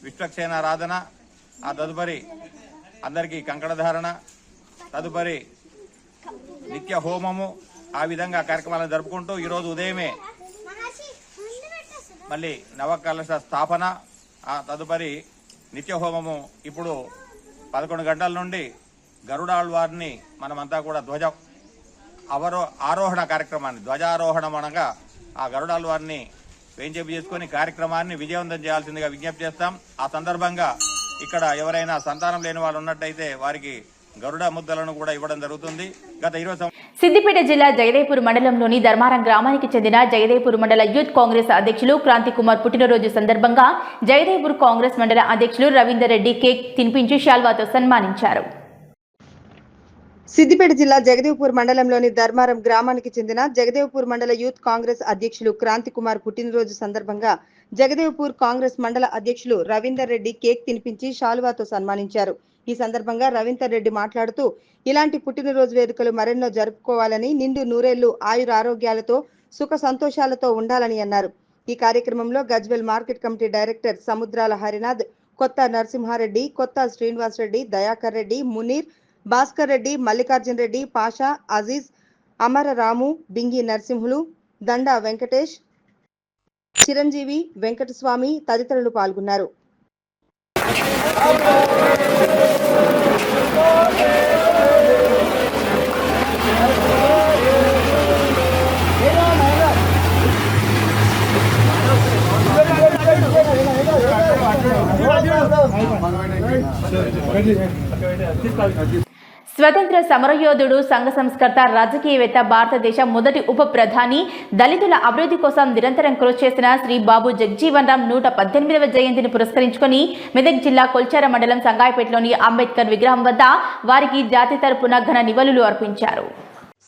విశ్వక్సేనారాధన, ఆ తదుపరి అందరికీ కంకణధారణ, తదుపరి నిత్య హోమము, ఆ విధంగా కార్యక్రమాలను జరుపుకుంటూ ఈరోజు ఉదయమే మళ్ళీ నవకలశ స్థాపన, తదుపరి నిత్యహోమము. ఇప్పుడు 11 గంటల నుండి గరుడాళ్వారిని మనమంతా కూడా ఆరోహణ కార్యక్రమాన్ని, ధ్వజారోహణం అనగా ఆ గరుడాళ్వారిని వేంచేపు చేసుకుని కార్యక్రమాన్ని విజయవంతం చేయాల్సిందిగా విజ్ఞప్తి చేస్తాం. ఆ సందర్భంగా ఇక్కడ ఎవరైనా సంతానం లేని వాళ్ళు ఉన్నట్టయితే వారికి గరుడ ముద్దలను కూడా ఇవ్వడం జరుగుతుంది. గత 20 సిద్దిపేట జిల్లా జగదేపూర్ మండలంలోని ధర్మారం గ్రామానికి చెందిన జగదేపూర్ మండల యూత్ కాంగ్రెస్ అధ్యక్షులు క్రాంతి కుమార్ పుట్టినరోజు సందర్భంగా జగదేపూర్ కాంగ్రెస్ మండల అధ్యక్షులు రవీందర్ రెడ్డి కేక్ తినిపించి శాల్వాతో సన్మానించారు. సిద్దిపేట జిల్లా జగదేవ్పూర్ మండలంలోని ధర్మారం గ్రామానికి చెందిన జగదేవ్పూర్ మండల యూత్ కాంగ్రెస్ అధ్యక్షులు క్రాంతి కుమార్ పుట్టినరోజు సందర్భంగా జగదేవ్పూర్ కాంగ్రెస్ మండల అధ్యక్షులు రవీందర్ రెడ్డి కేక్ తినిపించి శాలువాతో సన్మానించారు. ఈ సందర్భంగా రవీందర్ రెడ్డి మాట్లాడుతూ ఇలాంటి పుట్టినరోజు వేడుకలు మరెన్నో జరుపుకోవాలని, నిండు నూరేళ్లు ఆయురారోగ్యాలతో సుఖ సంతోషాలతో ఉండాలని అన్నారు. ఈ కార్యక్రమంలో గజ్వెల్ మార్కెట్ కమిటీ డైరెక్టర్ సముద్రాల హరినాథ్, కొత్త నరసింహారెడ్డి, కొత్త శ్రీనివాస్ రెడ్డి, దయాకర్ రెడ్డి, మునీర్, భాస్కర్ రెడ్డి, మల్లికార్జున్ రెడ్డి, పాషా, అజీజ్, అమర రాము, బింగి నరసింహులు, దండా వెంకటేష్, చిరంజీవి, వెంకటస్వామి తదితరులు పాల్గొన్నారు. స్వతంత్ర సమరయోధుడు, సంఘ సంస్కర్త, రాజకీయవేత్త, భారతదేశ మొదటి ఉప ప్రధాని, దళితుల అభివృద్ధి కోసం నిరంతరం కృషి చేసిన శ్రీ బాబు జగజీవన్ రామ్ 118వ జయంతిని పురస్కరించుకొని మెదక్ జిల్లా కొల్చార మండలం సంగాయపేటలోని అంబేద్కర్ విగ్రహం వద్ద వారికి జాతి తరపున ఘన నివాళులు అర్పించారు.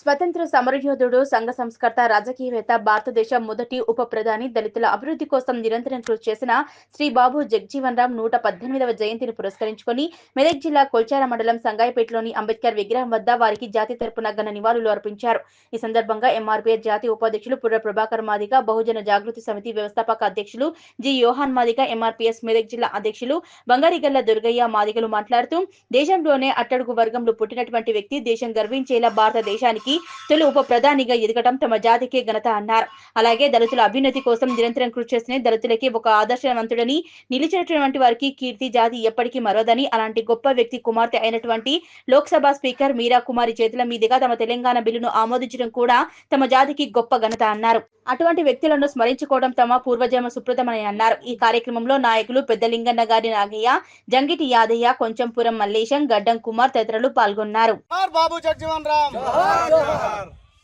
స్వతంత్ర సమరయోధుడు, సంఘ సంస్కర్త, రాజకీయవేత్త, భారతదేశ మొదటి ఉప ప్రధాని, దళితుల అభివృద్ధి కోసం నిరంతరం కృషి చేసిన శ్రీ బాబు జగజీవన్ రామ్ 118వ జయంతిని పురస్కరించుకొని మెదక్ జిల్లా కొల్చార మండలం సంగాయపేటలోని అంబేద్కర్ విగ్రహం వద్ద వారికి జాతి తరపున ఘన నివాళులు అర్పించారు. ఈ సందర్భంగా ఎంఆర్పీఎస్ జాతీయ ఉపాధ్యక్షులు పుర్ర ప్రభాకర్ మాదిగ, బహుజన జాగృతి సమితి వ్యవస్థాపక అధ్యక్షులు జి యోహాన్ మాదిగ, ఎంఆర్పీఎస్ మెదక్ జిల్లా అధ్యక్షులు బంగారిగల్ల దుర్గయ్య మాదిగలు మాట్లాడుతూ దేశంలోనే అట్టడుగు వర్గంలో పుట్టినటువంటి వ్యక్తి దేశం గర్వించేలా భారతదేశానికి తొలి ఉప ప్రధానిగా ఎదగటం తమ జాతికే ఘనత అన్నారు. అలాగే దళితుల అభ్యున్నతి కోసం నిరంతరం కృషి చేసిన దళితులకి ఒక ఆదర్శవంతుడని నిలిచినటువంటి వారికి కీర్తి జాతి ఎప్పటికీ మరొదని, అలాంటి గొప్ప వ్యక్తి కుమార్తె అయినటువంటి లోక్సభ స్పీకర్ మీరా కుమారి చేతుల మీదుగా తమ తెలంగాణ బిల్లును ఆమోదించడం కూడా తమ జాతికి గొప్ప ఘనత అన్నారు. అటువంటి వ్యక్తులను స్మరించుకోవడం తమ పూర్వజన్మ సుప్రదమని అన్నారు. ఈ కార్యక్రమంలో నాయకులు పెద్దలింగన్న గారి నాగయ్య, జంగిటి యాదయ్య, కొంచెంపురం మల్లేశం, గడ్డం కుమార్ తదితరులు పాల్గొన్నారు. బాబు జగజీవన్ రామ్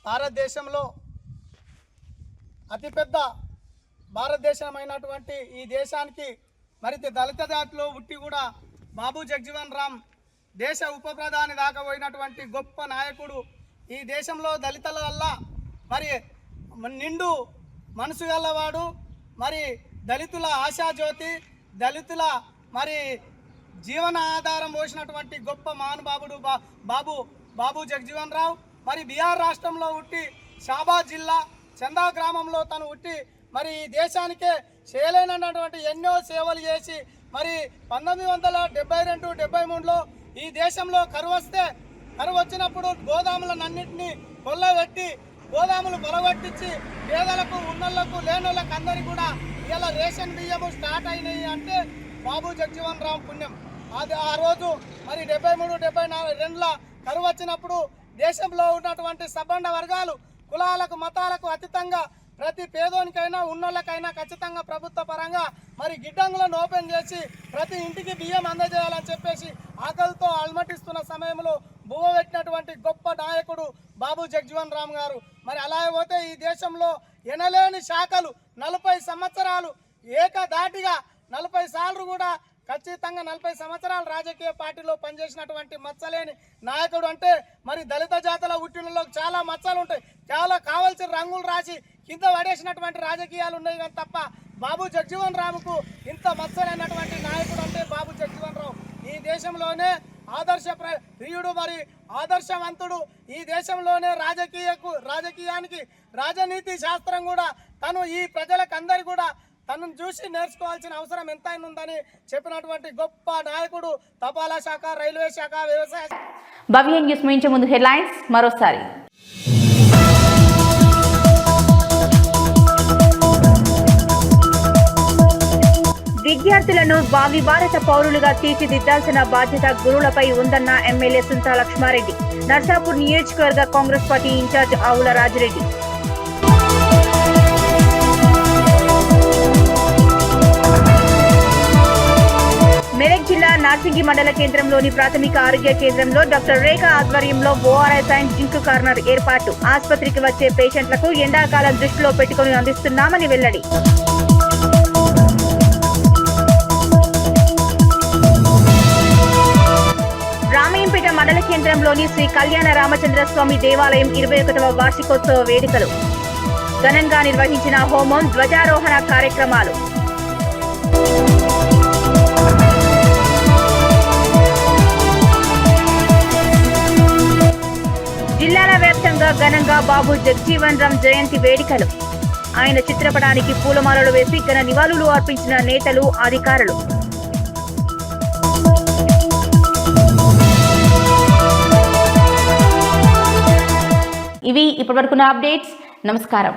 భారతదేశంలో అతిపెద్ద భారతదేశమైనటువంటి ఈ దేశానికి మరి దళిత జాతిలో ఉట్టి కూడా బాబు జగజీవన్ రామ్ దేశ ఉప ప్రధాని దాకా పోయినటువంటి గొప్ప నాయకుడు. ఈ దేశంలో దళితుల వల్ల మరి నిండు మనసు గలవాడు, మరి దళితుల ఆశాజ్యోతి, దళితుల మరి జీవన ఆధారం పోసినటువంటి గొప్ప మహానుభావుడు బాబు జగజీవన్ రామ్. మరి బీహార్ రాష్ట్రంలో ఉట్టి షాబాద్ జిల్లా చందా గ్రామంలో తను ఉట్టి మరి ఈ దేశానికే చేయలేనటువంటి ఎన్నో సేవలు చేసి మరి 1972-73లో ఈ దేశంలో కరువు వచ్చినప్పుడు గోదాములన్నింటినీ కొల్లబెట్టి గోదాములు పొలగొట్టించి పేదలకు, ఉన్నోళ్లకు, లేనోళ్ళకు అందరికీ కూడా ఇలా రేషన్ బియ్యము స్టార్ట్ అయినాయి అంటే బాబు జగజీవన్ రామ్ పుణ్యం. ఆ రోజు మరి 73-72ల కరువు వచ్చినప్పుడు దేశంలో ఉన్నటువంటి సబ్బండ వర్గాలు, కులాలకు, మతాలకు అతీతంగా ప్రతి పేదోనికైనా, ఉన్నోళ్ళకైనా ఖచ్చితంగా ప్రభుత్వ పరంగా మరి గిడ్డంగులను ఓపెన్ చేసి ప్రతి ఇంటికి బియ్యం అందజేయాలని చెప్పేసి ఆకలితో అల్మటిస్తున్న సమయంలో బువ్వ పెట్టినటువంటి గొప్ప నాయకుడు బాబు జగజీవన్ రామ్ గారు. మరి అలాగే పోతే ఈ దేశంలో ఎనలేని శాఖలు 40 సంవత్సరాలు ఏకధాటిగా 40 సార్లు కూడా ఖచ్చితంగా 40 సంవత్సరాలు రాజకీయ పార్టీలో పనిచేసినటువంటి మచ్చలేని నాయకుడు అంటే మరి దళిత జాతుల పుట్టినలో చాలా మచ్చలు ఉంటాయి, చాలా కావాల్సిన రంగులు రాసి కింద పడేసినటువంటి రాజకీయాలు ఉన్నాయి. కానీ తప్ప బాబు జగజీవన్ రామ్కు ఇంత మచ్చలైనటువంటి నాయకుడు అంటే బాబు జగజీవన్ రామ్. ఈ దేశంలోనే ప్రియుడు, మరి ఆదర్శవంతుడు. ఈ దేశంలోనే రాజకీయానికి రాజనీతి శాస్త్రం కూడా తను ఈ ప్రజలకందరి కూడా తనను చూసి నేర్చుకోవాల్సిన అవసరం ఎంతైనా ఉందని చెప్పినటువంటి గొప్ప నాయకుడు. తపాలా శాఖ, రైల్వే శాఖ, వ్యవసాయ. భవ్య న్యూస్ ముగించే ముందు హెడ్లైన్స్ మరోసారి. విద్యార్థులను భావి భారత పౌరులుగా తీర్చిదిద్దాల్సిన బాధ్యత గురువులపై ఉందన్న ఎమ్మెల్యే సుంతా లక్ష్మారెడ్డి. నర్సాపూర్ నియోజకవర్గ కాంగ్రెస్ పార్టీ ఇన్ఛార్జ్ ఆవుల రాజిరెడ్డి. మెదక్ జిల్లా నార్సింగి మండల కేంద్రంలోని ప్రాథమిక ఆరోగ్య కేంద్రంలో డాక్టర్ రేఖ ఆధ్వర్యంలో ఓఆర్ఎస్ అండ్ జింక్ కార్నర్ ఏర్పాటు. ఆసుపత్రికి వచ్చే పేషెంట్లకు ఎండాకాలం దృష్టిలో పెట్టుకుని అందిస్తున్నామని వెల్లడి. రామయ్యంపేట మండల కేంద్రంలోని శ్రీ కళ్యాణ రామచంద్ర స్వామి దేవాలయం 21వ వార్షికోత్సవ వేడుకలు. ఘనంగా నిర్వహించిన హోమం, ధ్వజారోహణ కార్యక్రమాలు. జిల్లాల వ్యాప్తంగా ఘనంగా బాబు జగజీవన్ రామ్ జయంతి వేడుకలు. ఆయన చిత్రపటానికి పూలమాలలు వేసి ఘన నివాళులు అర్పించిన నేతలు, అధికారులు. ఇవి ఇప్పటివరకున్న అప్డేట్స్. నమస్కారం.